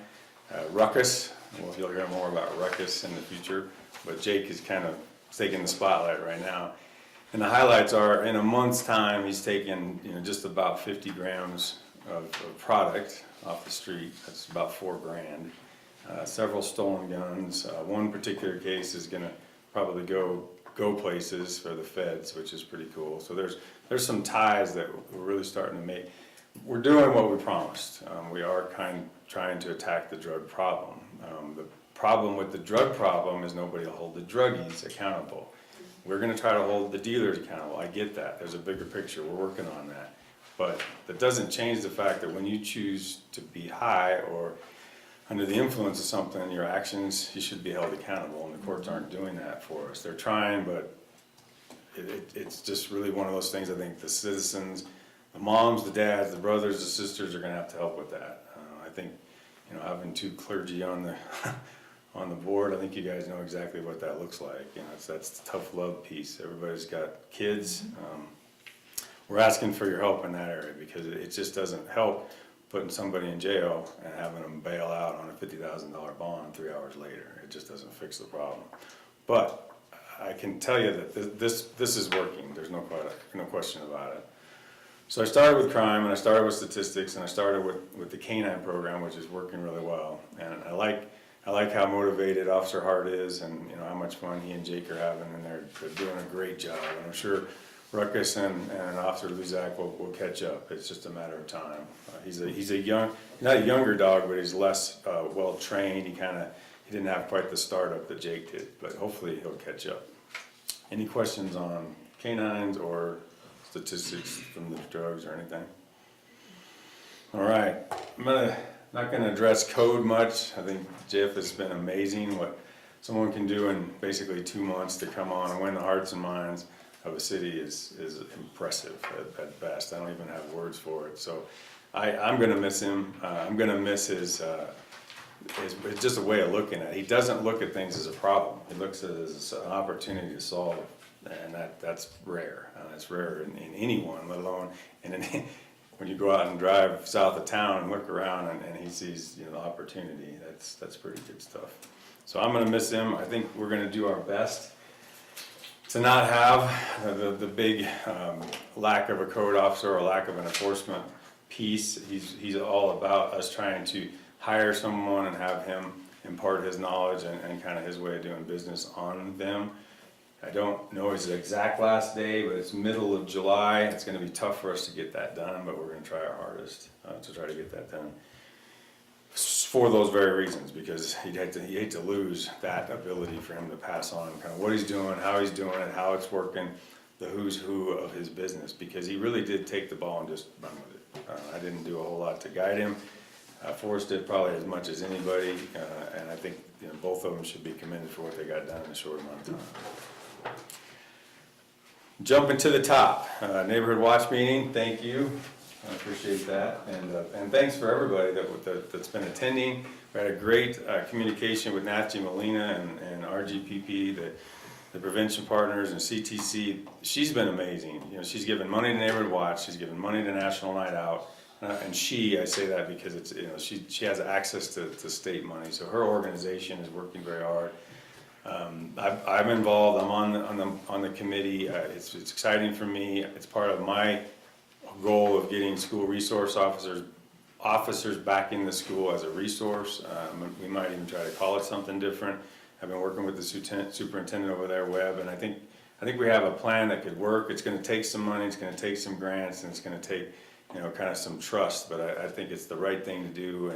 Ruckus. Well, you'll hear more about Ruckus in the future, but Jake is kind of taking the spotlight right now. And the highlights are, in a month's time, he's taken just about 50 grams of product off the street. That's about $4 grand. Several stolen guns. One particular case is going to probably go places for the feds, which is pretty cool. So there's some ties that we're really starting to make. We're doing what we promised. We are trying to attack the drug problem. The problem with the drug problem is nobody will hold the druggies accountable. We're going to try to hold the dealers accountable. I get that. There's a bigger picture. We're working on that. But that doesn't change the fact that when you choose to be high or under the influence of something, your actions, you should be held accountable, and the courts aren't doing that for us. They're trying, but it's just really one of those things. I think the citizens, the moms, the dads, the brothers, the sisters are going to have to help with that. I think, having 2 clergy on the on the board, I think you guys know exactly what that looks like. That's the tough love piece. Everybody's got kids. We're asking for your help in that area, because it just doesn't help putting somebody in jail and having them bail out on a $50,000 bond 3 hours later. It just doesn't fix the problem. But I can tell you that this is working. There's no question about it. So I started with crime, and I started with statistics, and I started with the canine program, which is working really well. And I like how motivated Officer Hart is, and how much fun he and Jake are having, and they're doing a great job. And I'm sure Ruckus and Officer Luzak will catch up. It's just a matter of time. He's not a younger dog, but he's less well trained. He didn't have quite the startup that Jake did, but hopefully he'll catch up. Any questions on canines or statistics from the drugs or anything? All right, I'm not gonna address code much. I think Jeff has been amazing what someone can do in basically 2 months to come on and win the hearts and minds of a city is impressive at best. I don't even have words for it. So I'm gonna miss him. I'm gonna miss his it's just a way of looking at it. He doesn't look at things as a problem. He looks at it as an opportunity to solve, and that's rare. That's rare in anyone, let alone when you go out and drive south of town and look around and he sees the opportunity. That's pretty good stuff. So I'm gonna miss him. I think we're gonna do our best to not have the big lack of a code officer or lack of an enforcement piece. He's all about us trying to hire someone and have him impart his knowledge and kind of his way of doing business on them. I don't know his exact last day, but it's middle of July. It's going to be tough for us to get that done, but we're going to try our hardest to try to get that done. For those very reasons, because he'd hate to lose that ability for him to pass on kind of what he's doing, how he's doing it, how it's working, the who's who of his business, because he really did take the ball and just run with it. I didn't do a whole lot to guide him. Forrest did probably as much as anybody, and I think both of them should be commended for what they got done in a short amount of time. Jumping to the top, Neighborhood Watch meeting, thank you. I appreciate that, and thanks for everybody that's been attending. We had a great communication with Nancy Molina and RGPP, the prevention partners, and CTC. She's been amazing. You know, she's given money to Neighborhood Watch, she's given money to National Night Out, and I say that because it's, you know, she has access to state money, so her organization is working very hard. I'm involved. I'm on the committee. It's exciting for me. It's part of my goal of getting school resource officers back in the school as a resource. We might even try to call it something different. I've been working with the superintendent over there, Webb, and I think we have a plan that could work. It's going to take some money. It's going to take some grants, and it's going to take, you know, kind of some trust. But I think it's the right thing to do,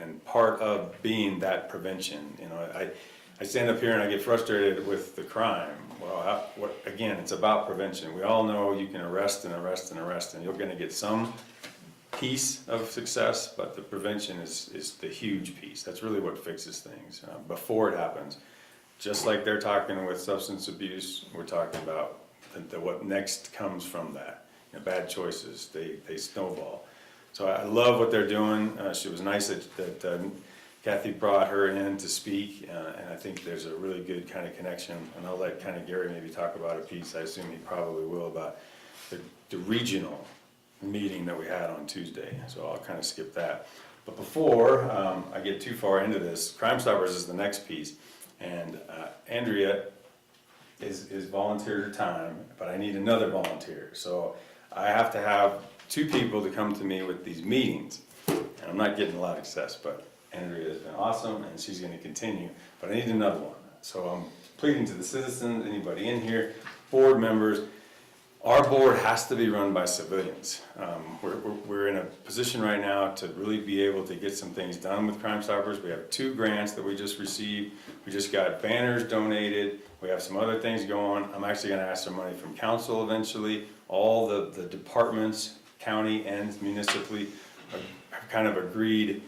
and part of being that prevention. You know, I stand up here and I get frustrated with the crime. Well, again, it's about prevention. We all know you can arrest and arrest and arrest, and you're going to get some piece of success, but the prevention is the huge piece. That's really what fixes things before it happens. Just like they're talking with substance abuse, we're talking about what next comes from that. You know, bad choices, they snowball. So I love what they're doing. It was nice that Kathy brought her in to speak, and I think there's a really good kind of connection, and I'll let kind of Gary maybe talk about a piece, I assume he probably will, about the regional meeting that we had on Tuesday, so I'll kind of skip that. But before I get too far into this, Crime Stoppers is the next piece, and Andrea is volunteered her time, but I need another volunteer, so I have to have 2 people to come to me with these meetings, and I'm not getting a lot of success, but Andrea has been awesome, and she's going to continue, but I need another one. So I'm pleading to the citizens, anybody in here, board members, our board has to be run by civilians. We're in a position right now to really be able to get some things done with Crime Stoppers. We have 2 grants that we just received. We just got banners donated. We have some other things going. I'm actually going to ask for money from council eventually. All the departments, county and municipally, have kind of agreed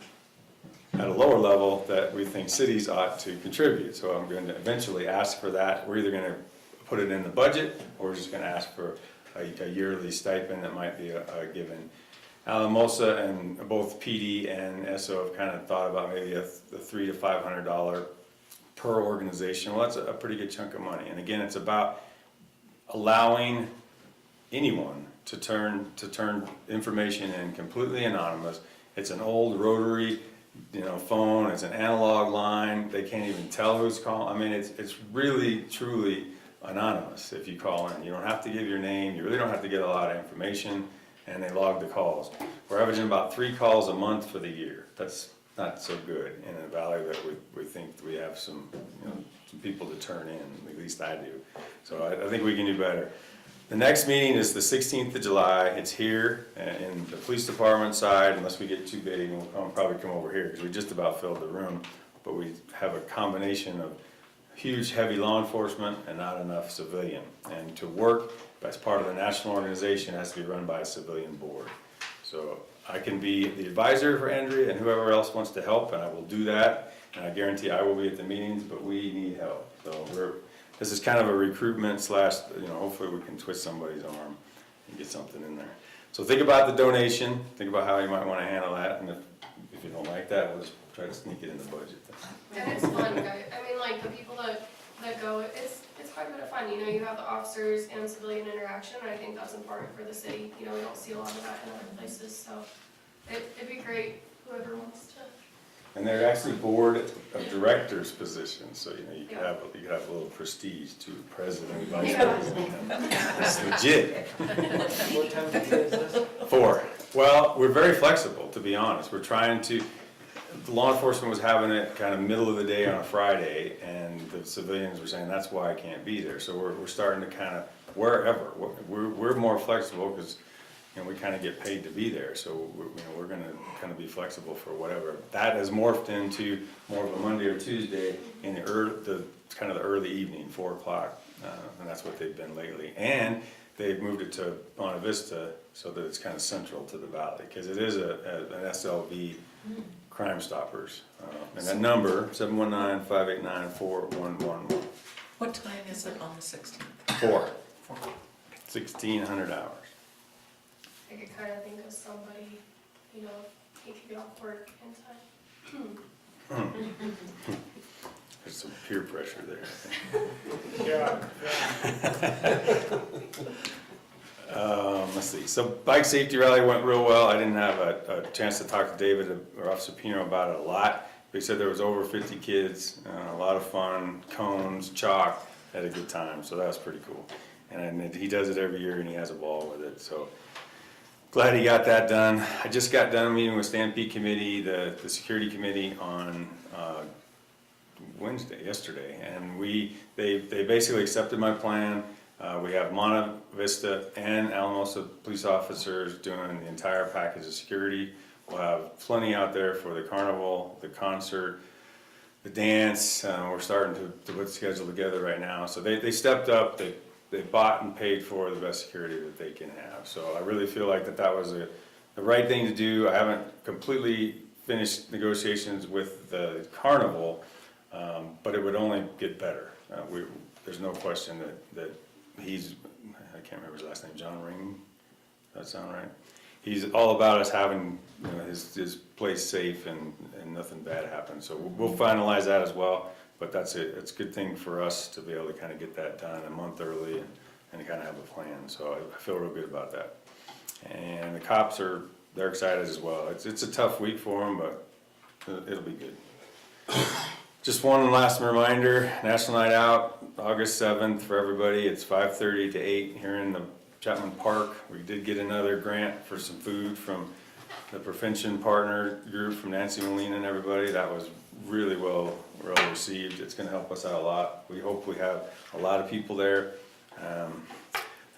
at a lower level that we think cities ought to contribute. So I'm going to eventually ask for that. We're either going to put it in the budget, or we're just going to ask for a yearly stipend that might be given. Alamosa and both PD and SO have kind of thought about maybe a $300 to $500 per organization. Well, that's a pretty good chunk of money. And again, it's about allowing anyone to turn information in completely anonymous. It's an old rotary, you know, phone. It's an analog line. They can't even tell who's calling. I mean, it's really truly anonymous if you call in. You don't have to give your name. You really don't have to get a lot of information, and they log the calls. We're averaging about 3 calls a month for the year. That's not so good in a valley that we think we have some, you know, some people to turn in. At least I do. So I think we can do better. The next meeting is the 16th of July. It's here in the police department side, unless we get too big, and we'll probably come over here because we just about filled the room. But we have a combination of huge, heavy law enforcement and not enough civilian. And to work as part of the national organization, it has to be run by a civilian board. So I can be the advisor for Andrea and whoever else wants to help, and I will do that. And I guarantee I will be at the meetings, but we need help. So this is kind of a recruitment slash, you know, hopefully we can twist somebody's arm and get something in there. So think about the donation, think about how you might want to handle that, and if you don't like that, we'll just try to sneak it in the budget. And it's fun, guys. I mean, like, the people that go, it's quite a bit of fun. You know, you have the officers and civilian interaction, and I think that's important for the city. You know, we don't see a lot of that in other places, so it'd be great, whoever wants to. And they're actually board of directors positions, so you know you could have a little prestige to president, vice president. It's legit. What time of day is this? 4. Well, we're very flexible, to be honest. We're trying to. The law enforcement was having it kind of middle of the day on a Friday, and the civilians were saying that's why I can't be there. So we're starting to kind of wherever we're more flexible because, you know, we kind of get paid to be there. So we're going to kind of be flexible for whatever. That has morphed into more of a Monday or Tuesday in the early evening, 4 o'clock, and that's what they've been lately. And they've moved it to Monte Vista so that it's kind of central to the valley because it is an SLV. Crime Stoppers, and that number, 719-589-4111. What time is it on the 16th? 4. 1,600 hours. I could kind of think of somebody, you know, he could get off work in time. There's some peer pressure there. Yeah. Let's see, so bike safety rally went real well. I didn't have a chance to talk to David or Officer Pino about it a lot. They said there was over 50 kids, a lot of fun, cones, chalk, had a good time, so that was pretty cool. And he does it every year and he has a ball with it, so glad he got that done. I just got done meeting with Stampede Committee, the security committee on yesterday, and they basically accepted my plan. We have Monte Vista and Alamosa police officers doing the entire package of security. We'll have plenty out there for the carnival, the concert, the dance. We're starting to put the schedule together right now. So they stepped up, they bought and paid for the best security that they can have. So I really feel like that was the right thing to do. I haven't completely finished negotiations with the carnival, but it would only get better. There's no question that he's, I can't remember his last name, John Ring, does that sound right? He's all about us having, you know, his place safe and nothing bad happens. So we'll finalize that as well, but it's a good thing for us to be able to kind of get that done a month early and kind of have a plan. So I feel real good about that. And the cops they're excited as well. It's a tough week for them, but it'll be good. Just one last reminder, National Night Out, August 7th for everybody. It's 5:30 to 8 here in the Chapman Park. We did get another grant for some food from the Prevention Partner Group from Nancy Molina and everybody. That was really well received. It's gonna help us out a lot. We hope we have a lot of people there. I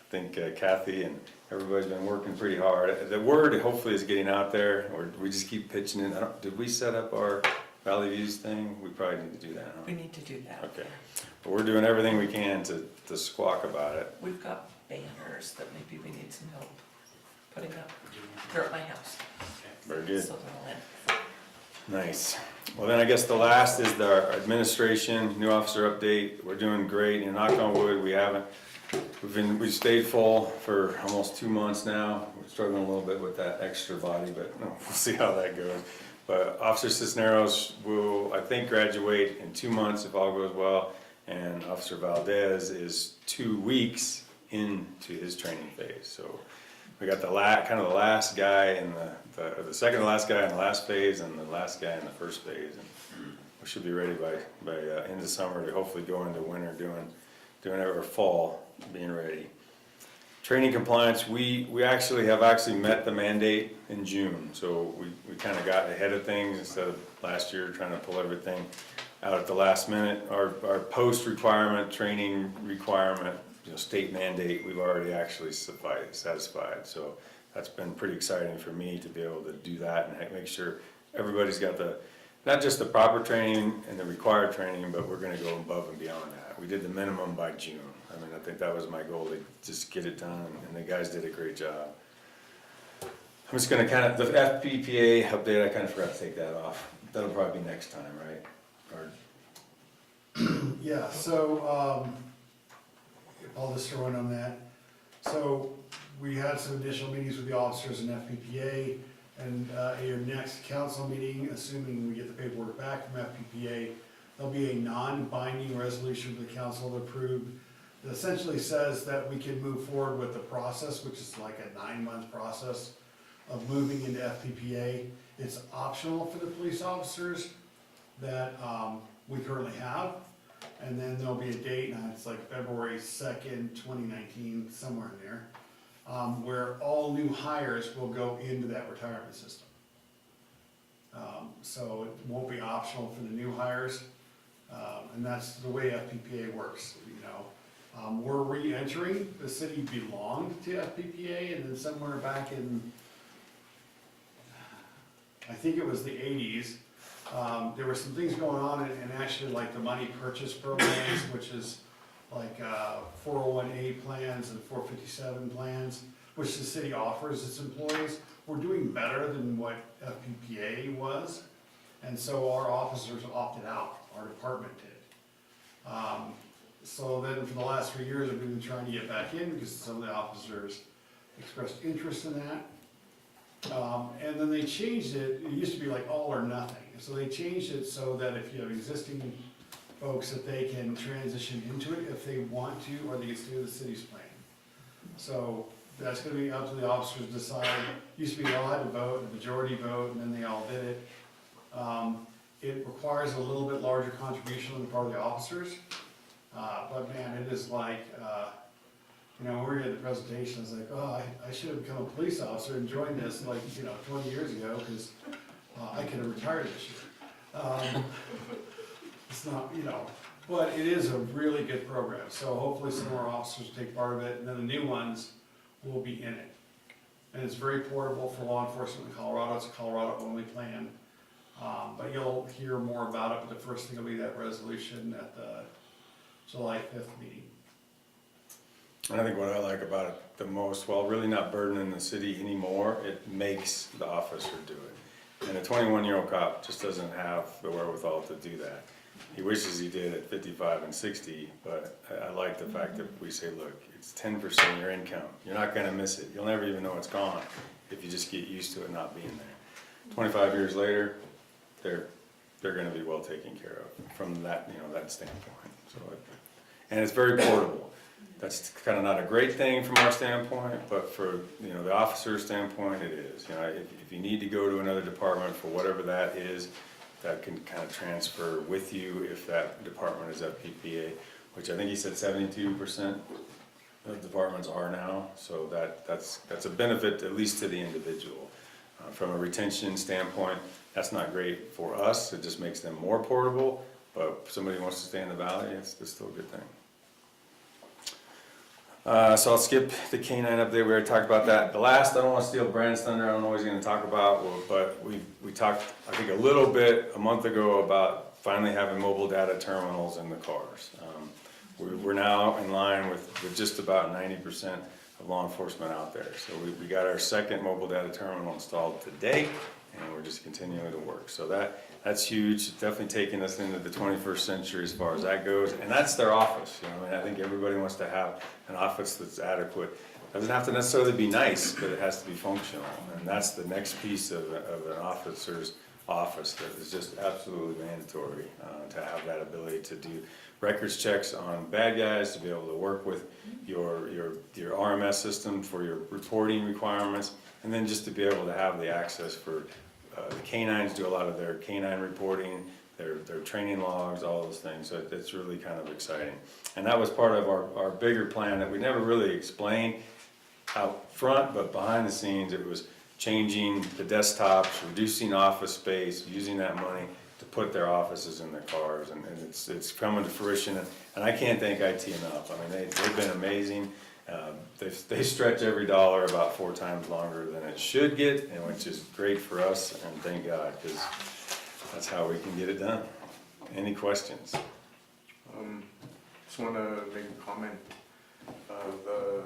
think Kathy and everybody's been working pretty hard. The word hopefully is getting out there, or we just keep pitching in. Did we set up our Valley Views thing? We probably need to do that, huh? We need to do that. Okay. But we're doing everything we can to squawk about it. We've got banners that maybe we need some help putting up. They're at my house. Very good. So they're all in. Nice. Well, then I guess the last is our administration, new officer update. We're doing great. And knock on wood, we've stayed full for almost 2 months now. We're struggling a little bit with that extra body, but we'll see how that goes. But Officer Cisneros will, I think, graduate in 2 months if all goes well. And Officer Valdez is 2 weeks into his training phase. So we got the last guy in the second to last guy in the last phase and the last guy in the first phase. And we should be ready by end of summer to hopefully go into winter doing our fall, being ready. Training compliance, we have met the mandate in June, so we kind of got ahead of things instead of last year trying to pull everything out at the last minute. Our post requirement, training requirement, state mandate, we've already actually satisfied. So that's been pretty exciting for me to be able to do that and make sure everybody's got not just the proper training and the required training, but we're going to go above and beyond that. We did the minimum by June. I mean, I think that was my goal, to just get it done, and the guys did a great job. I'm just going to the FPPA update, I kind of forgot to take that off. That'll probably be next time, right? Yeah, so, I'll just throw in on that. So, we had some additional meetings with the officers in FPPA, and at your next council meeting, assuming we get the paperwork back from FPPA, there'll be a non-binding resolution for the council to approve that essentially says that we can move forward with the process, which is like a 9-month process of moving into FPPA. It's optional for the police officers that we currently have. And then there'll be a date, and it's like February 2nd, 2019, somewhere in there, where all new hires will go into that retirement system. So it won't be optional for the new hires, and that's the way FPPA works, We're re-entering, the city belonged to FPPA, and then somewhere back in, I think it was the 80s, there were some things going on, and actually like the money purchase programs, which is like 401A plans and 457 plans, which the city offers its employees. We're doing better than what FPPA was, and so our officers opted out, our department did. So then for the last 3 years, we've been trying to get back in because some of the officers expressed interest in that. And then they changed it, it used to be like all or nothing. So they changed it so that if you have existing folks, that they can transition into it if they want to, or they can stay with the city's plan. So that's gonna be up to the officers to decide. Used to be they all had to vote, a majority vote, and then they all did it. It requires a little bit larger contribution on the part of the officers. But man, it is like, you know, when we were at the presentation, I was like, oh, I should have become a police officer and joined this like, 20 years ago, because I could have retired this year. It's not, but it is a really good program. So hopefully some of our officers take part of it, and then the new ones will be in it. And it's very portable for law enforcement in Colorado. It's a Colorado-only plan. But you'll hear more about it, but the first thing will be that resolution at the July 5th meeting. And I think what I like about it the most, while really not burdening the city anymore, it makes the officer do it. And a 21-year-old cop just doesn't have the wherewithal to do that. He wishes he did at 55 and 60, but I like the fact that we say, look, it's 10% of your income. You're not gonna miss it. You'll never even know it's gone if you just get used to it not being there. 25 years later, they're gonna be well taken care of from that, that standpoint. So, and it's very portable. That's kind of not a great thing from our standpoint, but for, the officer's standpoint, it is. If you need to go to another department for whatever that is, that can kind of transfer with you if that department is FPPA, which I think he said 72% of departments are now. So that's a benefit, at least to the individual. From a retention standpoint, that's not great for us. It just makes them more portable. But if somebody wants to stay in the valley, it's still a good thing. So I'll skip the canine update. We already talked about that. The last, I don't want to steal Brandon's thunder. I don't know what he's going to talk about, but we talked, I think, a little bit a month ago about finally having mobile data terminals in the cars. We're now in line with just about 90% of law enforcement out there. So we got our second mobile data terminal installed today, and we're just continuing to work. So that's huge. Definitely taking us into the 21st century as far as that goes. And that's their office. I think everybody wants to have an office that's adequate. Doesn't have to necessarily be nice, but it has to be functional. And that's the next piece of an officer's office that is just absolutely mandatory to have that ability to do records checks on bad guys, to be able to work with your RMS system for your reporting requirements, and then just to be able to have the access for the canines do a lot of their canine reporting, their training logs, all those things. So it's really kind of exciting. And that was part of our bigger plan that we never really explained out front, but behind the scenes it was changing the desktops, reducing office space, using that money to put their offices in their cars. And it's coming to fruition. And I can't thank IT enough. I mean, they've been amazing. They stretch every dollar about 4 times longer than it should get, and which is great for us, and thank God, because that's how we can get it done. Any questions? Just want to make a comment. The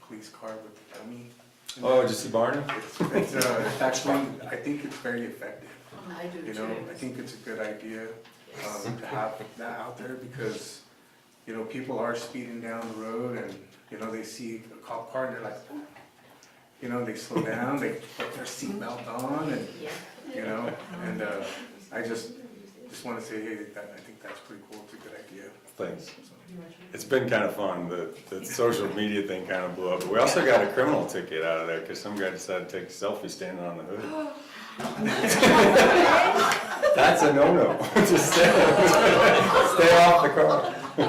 police car with the dummy. Oh, did you see Barney? It's actually, I think it's very effective. I do too. I think it's a good idea to have that out there because, people are speeding down the road and, they see a cop car and they're like, they slow down, they put their seatbelt on and, and I just want to say, hey, I think that's pretty cool. It's a good idea. Thanks. It's been kind of fun. The social media thing kind of blew up. But we also got a criminal ticket out of there because some guy decided to take a selfie standing on the hood. That's a no-no. Just stay off the car. I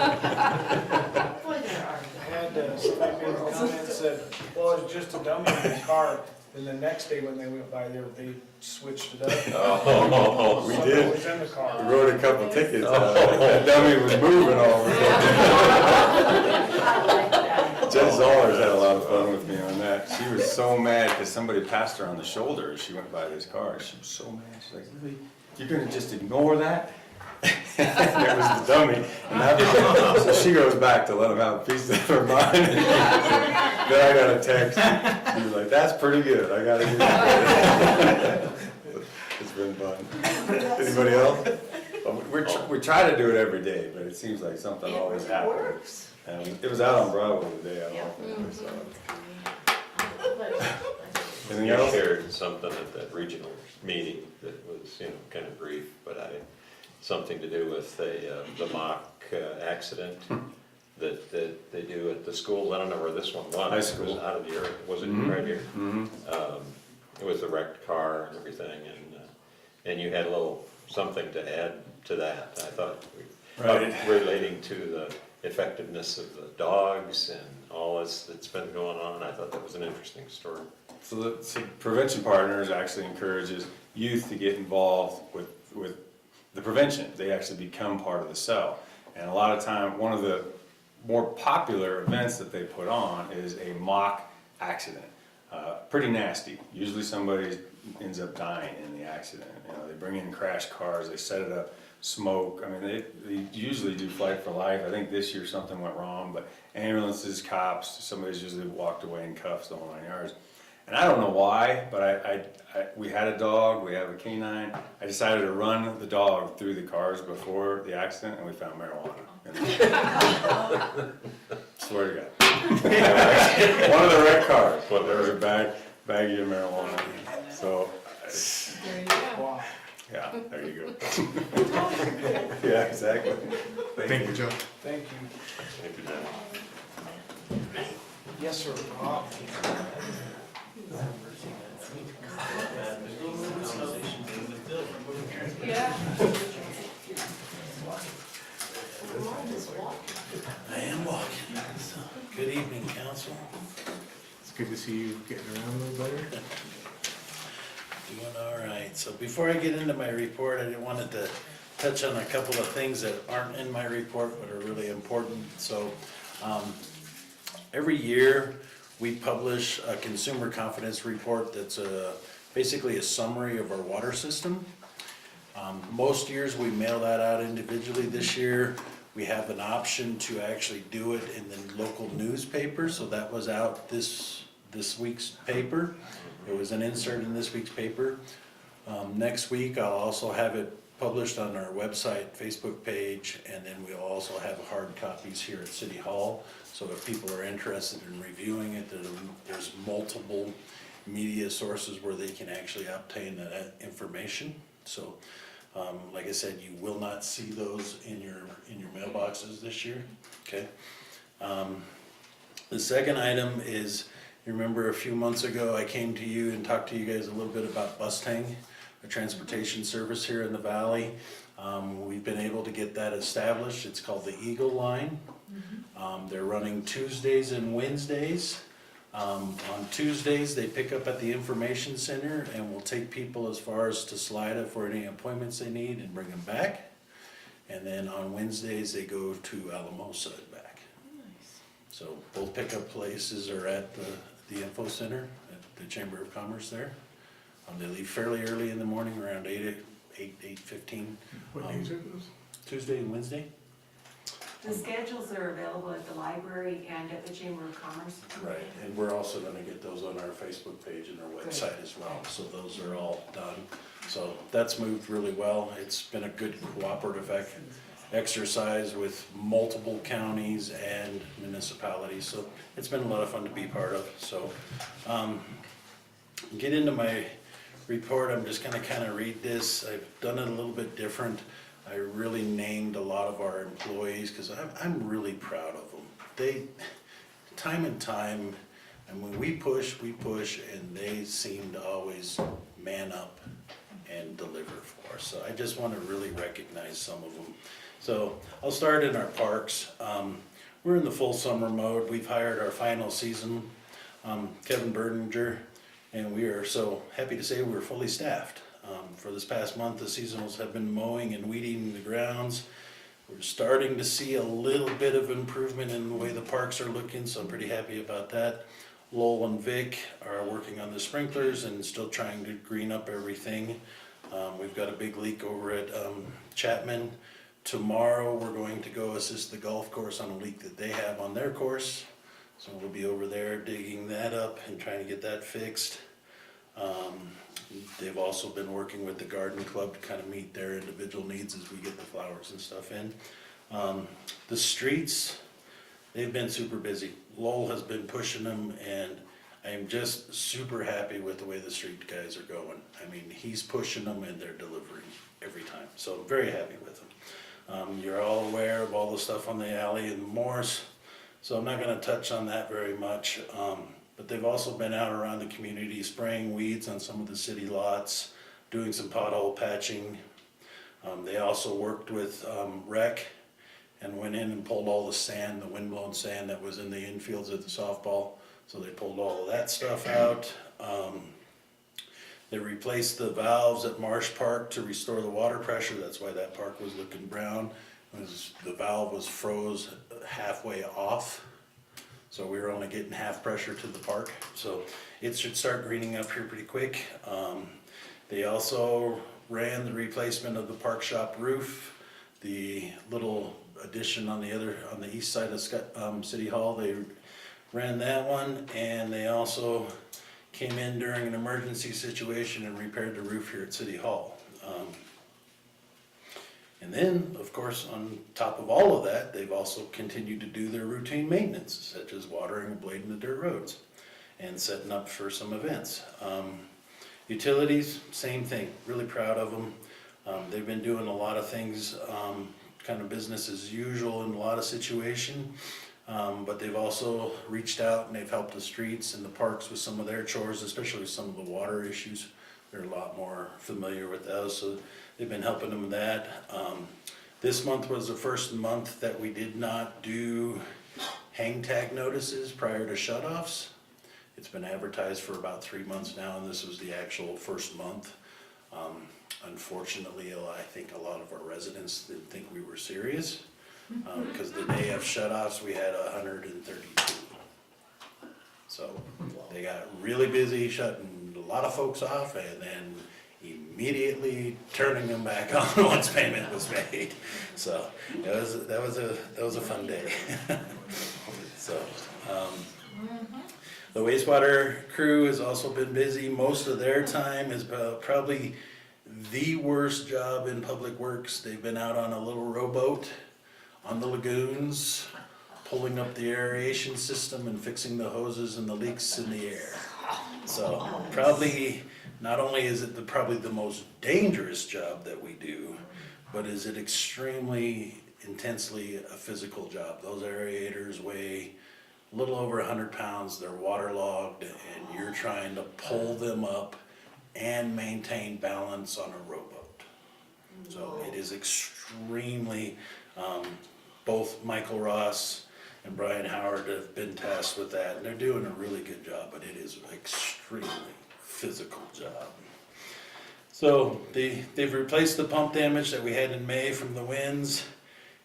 had somebody made a comment and said, well, it's just a dummy in the car. Then the next day when they went by there, they switched it up. Oh, we Somebody did. was in the car. We wrote a couple tickets. That dummy was moving all over. Jen Zollers had a lot of fun with me on that. She was so mad because somebody passed her on the shoulder as she went by this car. She was so mad. She's like, really? You're going to just ignore that? It was the dummy. And so she goes back to let him have a piece of her mind. Then I got a text. He was like, that's pretty good. I got to do that. It's been fun. Anybody else? We try to do it every day, but it seems like something always happens. And it was out on Broadway today. I don't know if anybody saw it. Anything You else? shared something at that regional meeting that was, kind of brief, but something to do with the mock accident that they do at the schools. I don't know where this one was. High It was school. out of the area, was it Mhm. right here? Mm-hmm. It was a wrecked car and everything, and you had a little something to add to that. I thought, Right. relating to the effectiveness of the dogs and all this that's been going on. I thought that was an interesting story. So Prevention Partners actually encourages youth to get involved with the prevention. They actually become part of the cell. And a lot of time, one of the more popular events that they put on is a mock accident. Pretty nasty. Usually somebody ends up dying in the accident. They bring in crash cars, they set it up, smoke. I mean, they usually do fight for life. I think this year something went wrong, but ambulances, cops, somebody's usually walked away in cuffs the whole 9 yards. And I don't know why, but we had a dog, we have a canine. I decided to run the dog through the cars before the accident, and we found marijuana. Swear to God. One of the red cars, but there was a baggie of marijuana. So, There you go. yeah, there you go. Yeah, exactly. Thank you, Joe. Thank you. Thank you, John. Yes, sir, Rob. Yeah. I am walking. Good evening, council. It's good to see you getting around a little better. Doing all right. So before I get into my report, I wanted to touch on a couple of things that aren't in my report but are really important. So every year we publish a consumer confidence report that's basically a summary of our water system. Most years we mail that out individually. This year we have an option to actually do it in the local newspaper, so that was out this week's paper. It was an insert in this week's paper. Next week I'll also have it published on our website, Facebook page, and then we'll also have hard copies here at City Hall. So if people are interested in reviewing it, there's multiple media sources where they can actually obtain that information. So, like I said, you will not see those in your mailboxes this year, okay? The second item is, you remember a few months ago, I came to you and talked to you guys a little bit about Bustang, a transportation service here in the valley. We've been able to get that established. It's called the Eagle Line. They're running Tuesdays and Wednesdays. On Tuesdays, they pick up at the information center and will take people as far as to Salida for any appointments they need and bring them back. And then on Wednesdays, they go to Alamosa and back. So both pickup places are at the info center at the Chamber of Commerce there. They leave fairly early in the morning, around 8:15. What days are those? Tuesday and Wednesday. The schedules are available at the library and at the Chamber of Commerce. Right, and we're also gonna get those on our Facebook page and our website as well, so those are all done. So that's moved really well. It's been a good cooperative exercise with multiple counties and municipalities, so it's been a lot of fun to be part of. So, get into my report. I'm just gonna kind of read this. I've done it a little bit different. I really named a lot of our employees because I'm really proud of them. They, time and time, and when we push, and they seem to always man up and deliver for us. So I just want to really recognize some of them. So I'll start in our parks. We're in the full summer mode. We've hired our final season, Kevin Berdinger, and we are so happy to say we're fully staffed. For this past month, the seasonals have been mowing and weeding the grounds. We're starting to see a little bit of improvement in the way the parks are looking, so I'm pretty happy about that. Lowell and Vic are working on the sprinklers and still trying to green up everything. We've got a big leak over at Chapman. Tomorrow, we're going to go assist the golf course on a leak that they have on their course. So we'll be over there digging that up and trying to get that fixed. They've also been working with the garden club to kind of meet their individual needs as we get the flowers and stuff in. The streets, they've been super busy. Lowell has been pushing them, and I am just super happy with the way the street guys are going. I mean, he's pushing them and they're delivering every time, so I'm very happy with them. You're all aware of all the stuff on the alley and Morse, so I'm not gonna touch on that very much. But they've also been out around the community spraying weeds on some of the city lots, doing some pothole patching. They also worked with rec and went in and pulled all the sand, the windblown sand that was in the infields at the softball. So they pulled all of that stuff out. They replaced the valves at Marsh Park to restore the water pressure. That's why that park was looking brown. The valve was froze halfway off. So we were only getting half pressure to the park. So it should start greening up here pretty quick. They also ran the replacement of the park shop roof. The little addition on the east side of City Hall, they ran that one, and they also came in during an emergency situation and repaired the roof here at City Hall. And then, of course, on top of all of that, they've also continued to do their routine maintenance, such as watering and blading the dirt roads and setting up for some events. Utilities, same thing, really proud of them. They've been doing a lot of things, kind of business as usual in a lot of situations. But they've also reached out and they've helped the streets and the parks with some of their chores, especially with some of the water issues. They're a lot more familiar with those, so they've been helping them with that. This month was the first month that we did not do hang tag notices prior to shutoffs. It's been advertised for about 3 months now, and this was the actual first month. Unfortunately, I think a lot of our residents didn't think we were serious. Because the day of shutoffs, we had 132. So they got really busy shutting a lot of folks off and then immediately turning them back on once payment was made. So that was a fun day. So the wastewater crew has also been busy. Most of their time is probably the worst job in public works. They've been out on a little rowboat on the lagoons, pulling up the aeration system and fixing the hoses and the leaks in the air. So probably, not only is it probably the most dangerous job that we do, but is it extremely intensely a physical job. Those aerators weigh a little over 100 pounds, they're waterlogged, and you're trying to pull them up and maintain balance on a rowboat. So it is extremely, both Michael Ross and Brian Howard have been tasked with that, and they're doing a really good job, but it is an extremely physical job. So they've replaced the pump damage that we had in May from the winds,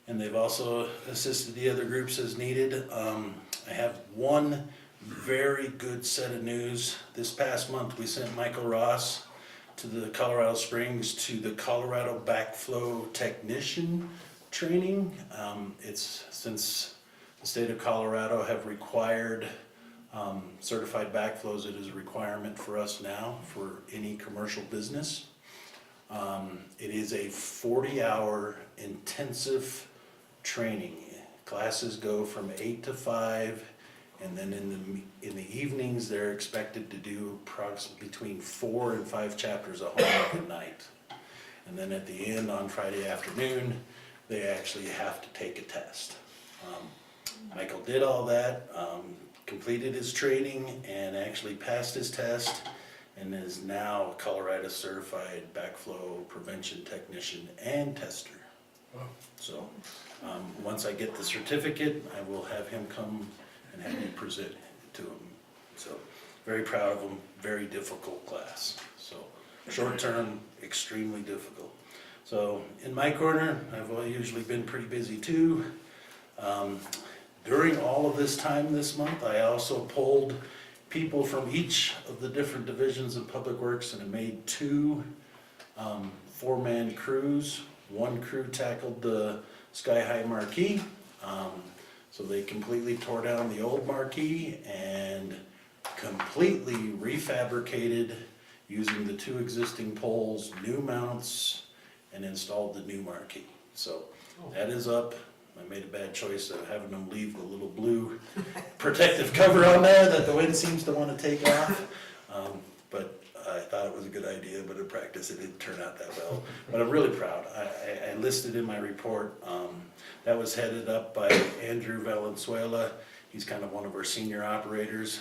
and they've also assisted the other groups as needed. I have one very good set of news. This past month, we sent Michael Ross to the Colorado Springs to the Colorado Backflow Technician training. It's since the state of Colorado have required certified backflows, it is a requirement for us now for any commercial business. It is a 40-hour intensive training. Classes go from 8 to 5, and then in the evenings they're expected to do approximately between 4 and 5 chapters of homework at night. And then at the end on Friday afternoon, they actually have to take a test. Michael did all that, completed his training, and actually passed his test, and is now a Colorado certified backflow prevention technician and tester. So once I get the certificate, I will have him come and have me present it to him. So very proud of him, very difficult class. So short term, extremely difficult. So in my corner, I've usually been pretty busy too. During all of this time this month, I also pulled people from each of the different divisions of Public Works and I made 2 4-man crews. One crew tackled the Sky High marquee. So they completely tore down the old marquee and completely refabricated using the 2 existing poles, new mounts, and installed the new marquee. So that is up. I made a bad choice of having them leave the little blue protective cover on there that the wind seems to want to take off. But I thought it was a good idea, but in practice it didn't turn out that well. But I'm really proud. I listed in my report, that was headed up by Andrew Valenzuela. He's kind of one of our senior operators.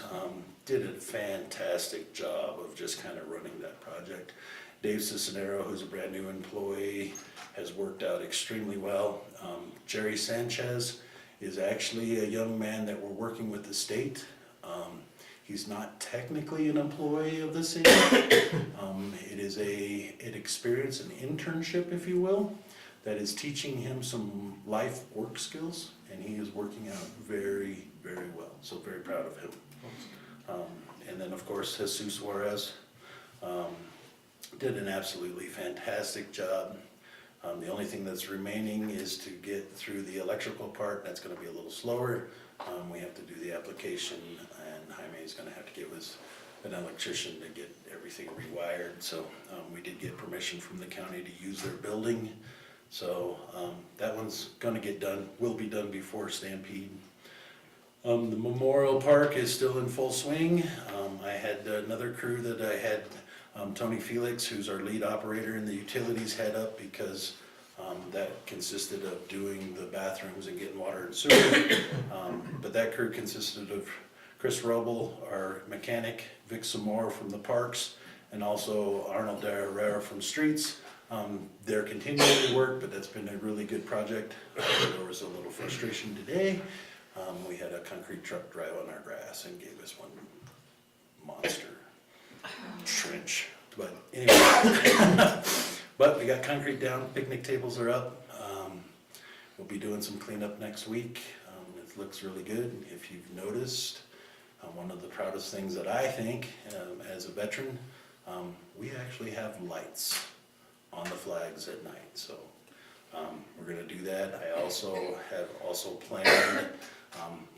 Did a fantastic job of just kind of running that project. Dave Cicinero, who's a brand new employee, has worked out extremely well. Jerry Sanchez is actually a young man that we're working with the state. He's not technically an employee of the city. It is an experience, an internship, if you will, that is teaching him some life work skills, and he is working out very, very well. So very proud of him. And then of course Jesus Juarez did an absolutely fantastic job. The only thing that's remaining is to get through the electrical part. That's going to be a little slower. We have to do the application, and Jaime is going to have to give us an electrician to get everything rewired. So we did get permission from the county to use their building. So that one's going to get done, will be done before Stampede. The Memorial Park is still in full swing. I had another crew that I had, Tony Felix, who's our lead operator in the utilities, head up because that consisted of doing the bathrooms and getting water and sewer. But that crew consisted of Chris Roble, our mechanic, Vic Samore from the parks, and also Arnold Herrera from streets. They're continuing to work, but that's been a really good project. There was a little frustration today. We had a concrete truck drive on our grass and gave us one monster trench. But anyway, but we got concrete down, picnic tables are up. We'll be doing some cleanup next week. It looks really good. If you've noticed, one of the proudest things that I think as a veteran, we actually have lights on the flags at night. So we're gonna do that. I also have planned,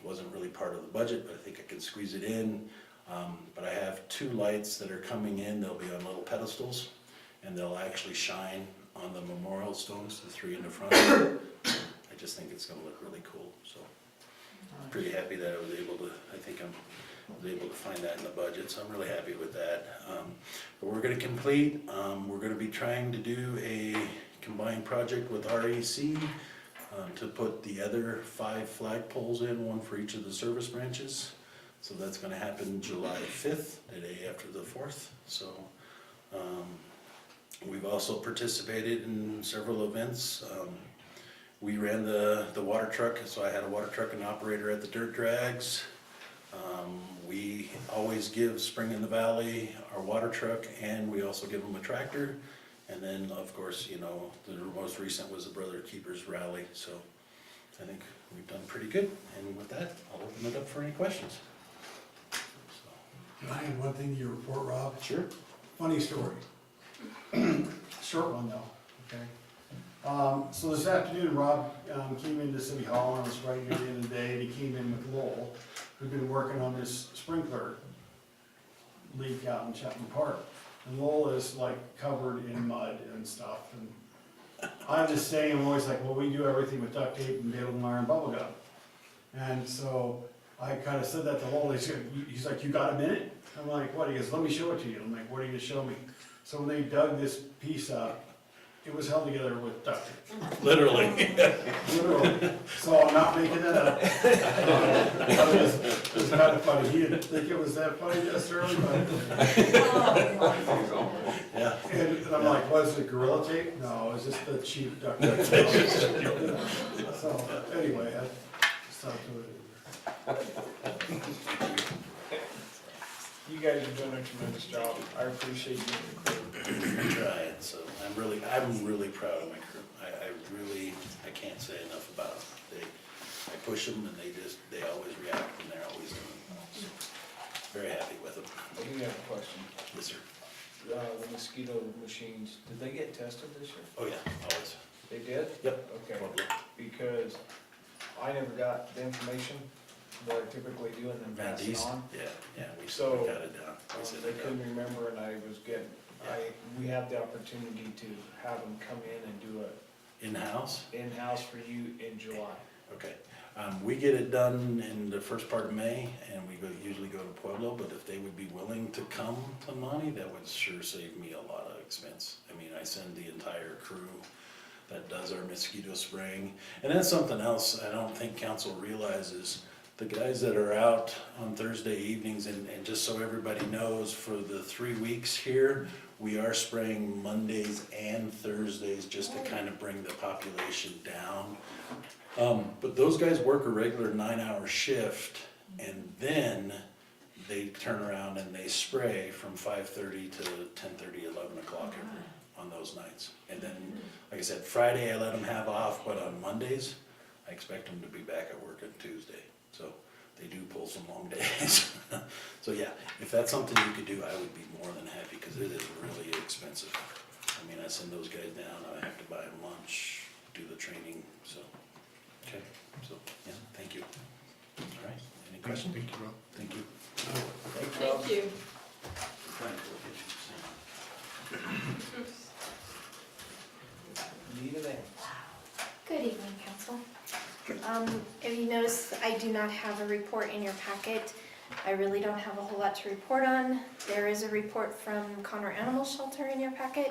wasn't really part of the budget, but I think I can squeeze it in. But I have 2 lights that are coming in. They'll be on little pedestals, and they'll actually shine on the memorial stones, the 3 in the front. I just think it's gonna look really cool. So I'm pretty happy that I was able to, was able to find that in the budget, so I'm really happy with that. But we're gonna complete, we're gonna be trying to do a combined project with REC to put the other 5 flagpoles in, 1 for each of the service branches. So that's gonna happen July 5th, the day after the 4th. So we've also participated in several events. We ran the water truck, so I had a water truck and operator at the dirt drags. We always give Spring in the Valley our water truck, and we also give them a tractor. And then, of course, you know, the most recent was the Brother Keepers Rally. So I think we've done pretty good. And with that, I'll open it up for any questions. Can I add one thing to your report, Rob? Sure. Funny story. Short one though, okay? So this afternoon, Rob came into City Hall, and it was right near the end of the day, and he came in with Lowell, who'd been working on this sprinkler leak out in Chapman Park. And Lowell is like covered in mud and stuff, and I'm just saying, I'm always like, well, we do everything with duct tape and baling wire and bubble gum. And so I kind of said that to Lowell. He's like, you got a minute? I'm like, what? He goes, let me show it to you. I'm like, what are you gonna show me? So when they dug this piece up, it was held together with duct tape. Literally. Literally. So I'm not making that up. It was kind of funny. He didn't think it was that funny necessarily, but. Yeah. And I'm like, was it Gorilla Tape? No, it was just the cheap duct tape. So anyway, I just thought to it. You guys are doing a tremendous job. I appreciate you and the crew. I'm trying, so I'm really proud of my crew. I can't say enough about them. I push them and they always react, and they're always doing well. So very happy with them. I do have a question. Yes, sir. The mosquito machines, did they get tested this year? Oh, yeah, always. They did? Yep. Okay, Totally. because I never got the information that I typically do and then pass it on. Yeah, we So, got it down. We said They it couldn't remember, and I was getting, we have the opportunity to have them come in and do in-house. a in-house for you in July. Okay. We get it done in the first part of May, and we usually go to Pueblo, but if they would be willing to come to Monte, that would sure save me a lot of expense. I mean, I send the entire crew that does our mosquito spraying. And that's something else I don't think council realizes. The guys that are out on Thursday evenings, and just so everybody knows, for the 3 weeks here, we are spraying Mondays and Thursdays just to kind of bring the population down. But those guys work a regular 9-hour shift, and then they turn around and they spray from 5:30 to 10:30, 11 o'clock on those nights. And then, like I said, Friday I let them have off, but on Mondays, I expect them to be back at work on Tuesday. So they do pull some long days. So yeah, if that's something you could do, I would be more than happy, because it is really expensive. I mean, I send those guys down, I have to buy them lunch, do the training, so. Okay, so, yeah, thank you. All right, any questions? Thank you, Rob. Thank you. Thanks, Rob. Thank you. Need it in. Good evening, council. If you notice, I do not have a report in your packet. I really don't have a whole lot to report on. There is a report from Conner Animal Shelter in your packet.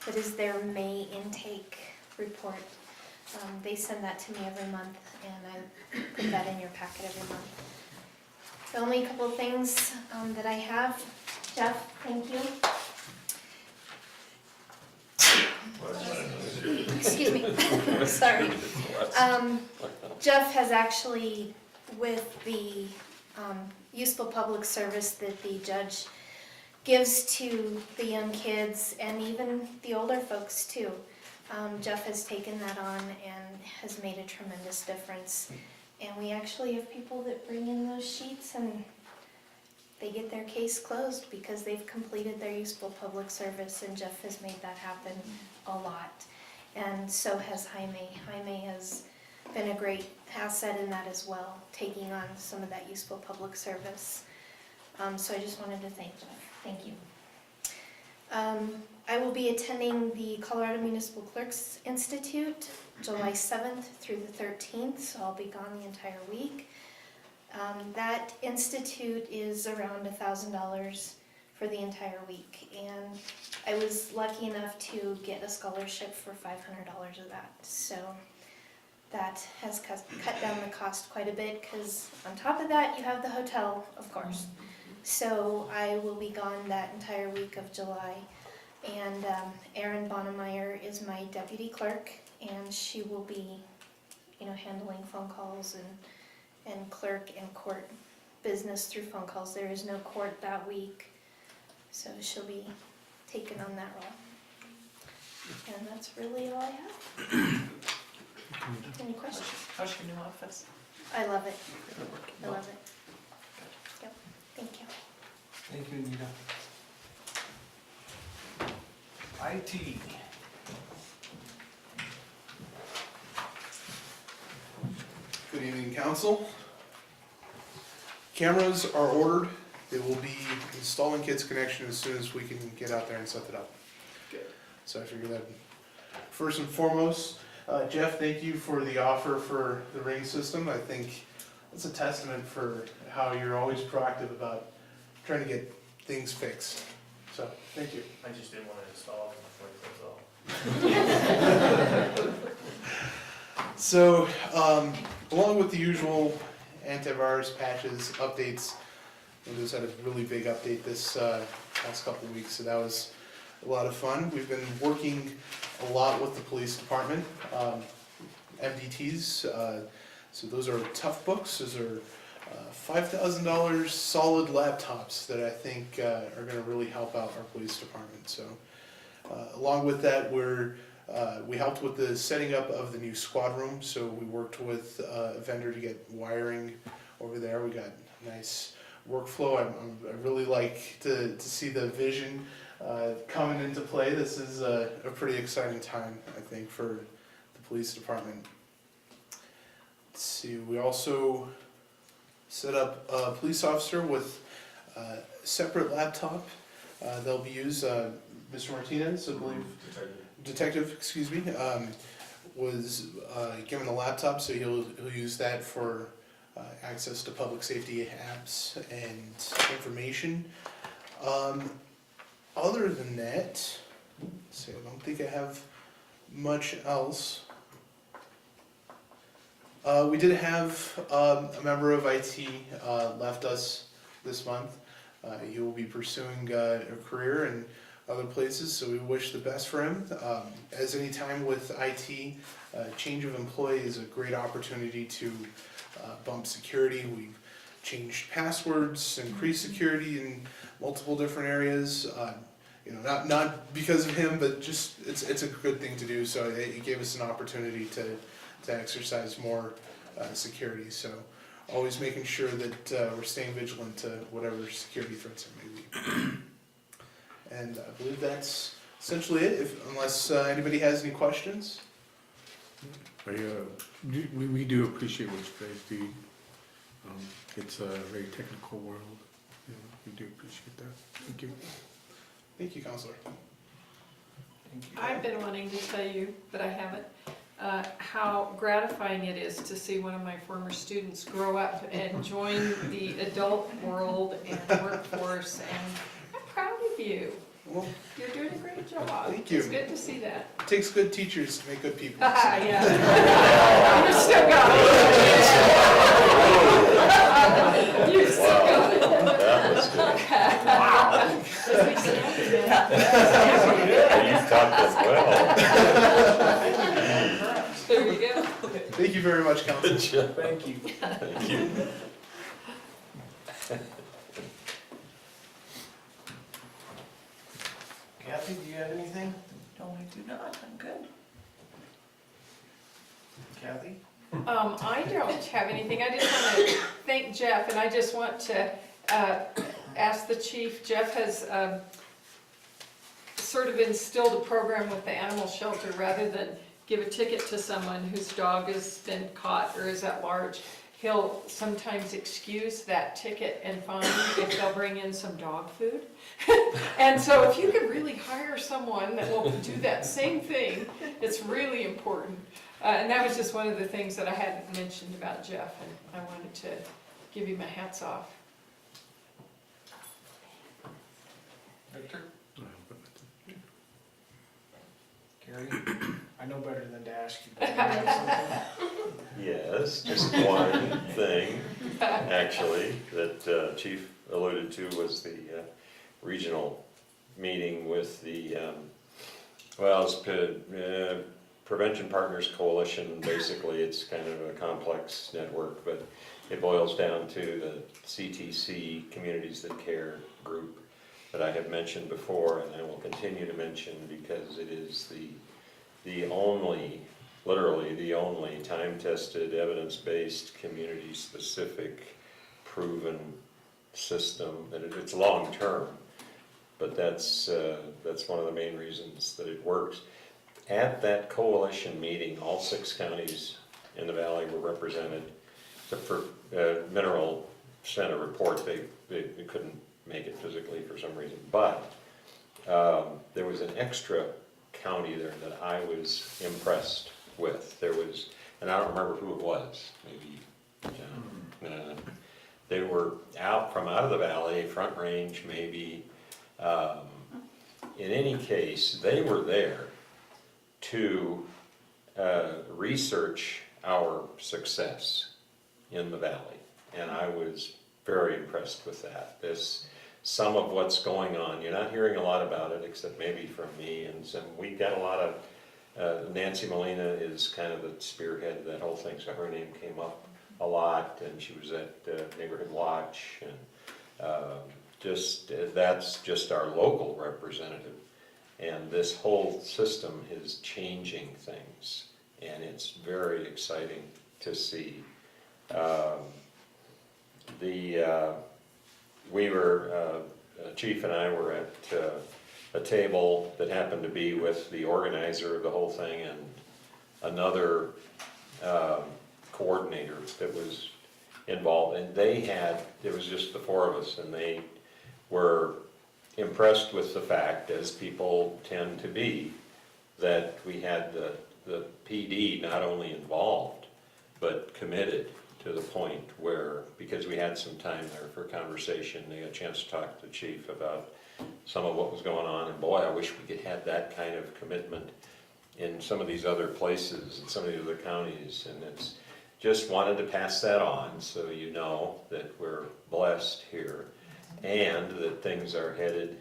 That is their May intake report. They send that to me every month, and I put that in your packet every month. The only couple of things that I have, Jeff, thank you. Excuse me, sorry. Jeff has actually, with the useful public service that the judge gives to the young kids and even the older folks too, Jeff has taken that on and has made a tremendous difference. And we actually have people that bring in those sheets and they get their case closed because they've completed their useful public service, and Jeff has made that happen a lot. And so has Jaime. Jaime has been a great asset in that as well, taking on some of that useful public service. So I just wanted to thank Jeff. Thank you. I will be attending the Colorado Municipal Clerks Institute July 7th through the 13th, so I'll be gone the entire week. That institute is around $1,000 for the entire week, and I was lucky enough to get a scholarship for $500 of that. So that has cut down the cost quite a bit, because on top of that you have the hotel, of course. So I will be gone that entire week of July, and Erin Bonnemeyer is my deputy clerk, and she will be, handling phone calls and clerk and court business through phone calls. There is no court that week, so she'll be taking on that role. And that's really all I have. Any questions? How's your new office? I love it. Working I well? love it. Yep. Thank you. Thank you, Anita. IT. Good evening, council. Cameras are ordered. They will be installing Kids Connection as soon as we can get out there and set it up. So I figured that first and foremost, Jeff, thank you for the offer for the ring system. I think it's a testament for how you're always proactive about trying to get things fixed. So, thank you. I just didn't want to install it before it goes off. So, along with the usual antivirus patches, updates, Windows had a really big update this past couple of weeks, so that was a lot of fun. We've been working a lot with the police department, MDTs, so those are tough books. Those are $5,000 solid laptops that I think are going to really help out our police department. So, along with that, we helped with the setting up of the new squad room. So we worked with a vendor to get wiring over there. We got a nice workflow. I really like to see the vision coming into play. This is a pretty exciting time, I think, for the police department. Let's see, we also set up a police officer with a separate laptop. They'll be used, Mr. Martinez, I believe. Detective, excuse me, was given a laptop, so he'll use that for access to public safety apps and information. Other than that, so I don't think I have much else. We did have a member of IT left us this month. He will be pursuing a career in other places, so we wish the best for him. As any time with IT, change of employee is a great opportunity to bump security. We've changed passwords, increased security in multiple different areas. You know, not because of him, but just it's a good thing to do. So it gave us an opportunity to exercise more security. So always making sure that we're staying vigilant to whatever security threats there may be. And I believe that's essentially it, unless anybody has any questions. We do appreciate what you guys do. It's a very technical world. You know, we do appreciate that. Thank you. Thank you, Counselor. I've been wanting to tell you, but I haven't, how gratifying it is to see one of my former students grow up and join the adult world and workforce, and I'm proud of you. Well, you're doing a great job. Thank you. It's good to see that. It takes good teachers to make good people. Yeah. You still got it. You still got it. That was good. Wow. You taught them well. There you go. Thank you very much, Counselor. Thank you. Thank you. Kathy, do you have anything? No, I do not, I'm good. Kathy? I don't have anything. I just want to thank Jeff, and I just want to ask the chief. Jeff has sort of instilled a program with the animal shelter. Rather than give a ticket to someone whose dog has been caught or is at large, he'll sometimes excuse that ticket and fine if they'll bring in some dog food. And so if you could really hire someone that will do that same thing, it's really important. And that was just one of the things that I hadn't mentioned about Jeff, and I wanted to give you my hats off. Victor? Gary? I know better than to ask you. Yes, just one thing, actually, that Chief alluded to was the regional meeting with the, well, it's Prevention Partners Coalition. Basically, it's kind of a complex network, but it boils down to the CTC, Communities That Care group, that I have mentioned before, and I will continue to mention because it is the only, literally the only time-tested, evidence-based, community-specific, proven system. And it's long-term, but that's one of the main reasons that it works. At that coalition meeting, all 6 counties in the valley were represented. Except for Mineral sent a report, they couldn't make it physically for some reason, but there was an extra county there that I was impressed with. There was, and I don't remember who it was, maybe they were out of the valley, Front Range maybe. In any case, they were there to research our success in the valley, and I was very impressed with that. Some of what's going on, you're not hearing a lot about it, except maybe from me, and we got a lot of, Nancy Molina is kind of the spearhead of that whole thing, so her name came up a lot, and she was at Neighborhood Watch, and that's just our local representative. And this whole system is changing things, and it's very exciting to see. Chief and I were at a table that happened to be with the organizer of the whole thing and another coordinator that was involved, and it was just the 4 of us, and they were impressed with the fact, as people tend to be, that we had the the PD not only involved, but committed to the point where, because we had some time there for conversation, they got a chance to talk to the chief about some of what was going on, and boy, I wish we could have that kind of commitment in some of these other places, in some of the other counties, and it's, just wanted to pass that on, so you know that we're blessed here, and that things are headed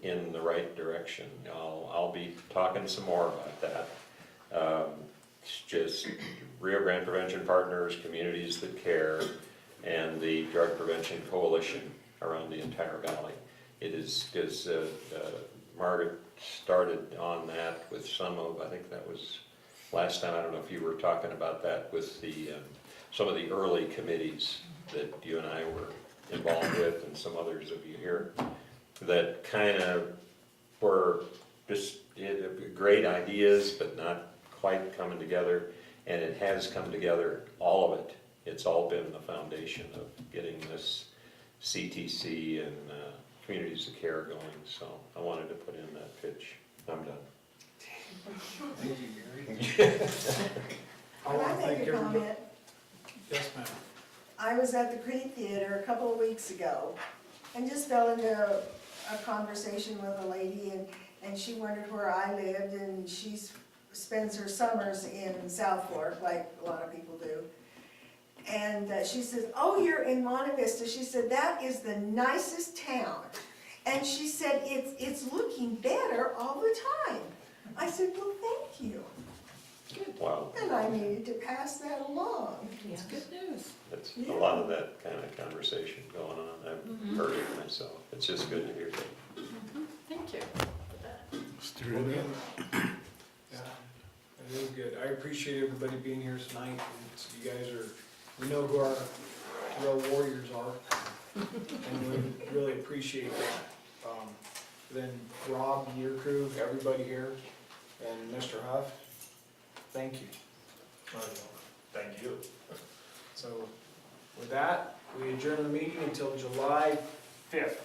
in the right direction. I'll be talking some more about that. It's just Rio Grande Prevention Partners, Communities That Care, and the Drug Prevention Coalition around the entire valley. It is, because Margaret started on that with some of, I think that was last time, I don't know if you were talking about that with the, some of the early committees that you and I were involved with, and some others of you here, that kind of were just great ideas, but not quite coming together, and it has come together, all of it. It's all been the foundation of getting this CTC and Communities of Care going, so I wanted to put in that pitch. I'm done. Thank you, Gary. I Can want I to thank make a everybody. comment? Yes, ma'am. I was at the Creek Theater a couple of weeks ago and just fell into a conversation with a lady, and she wondered where I lived, and she spends her summers in South Fork, like a lot of people do. And she says, oh, you're in Monte Vista. She said, that is the nicest town. And she said, it's looking better all the time. I said, well, thank you. Wow. And I needed to pass that along. It's good news. That's a lot of that kind of conversation going on. I've heard it myself. It's just good to hear that. Thank you. Well, again, yeah, it is good. I appreciate everybody being here tonight. You guys are, we know who our real warriors are, and we really appreciate that. Then Rob, your crew, everybody here, and Mr. Huff, thank you. Thank you. So with that, we adjourn the meeting until July 5th.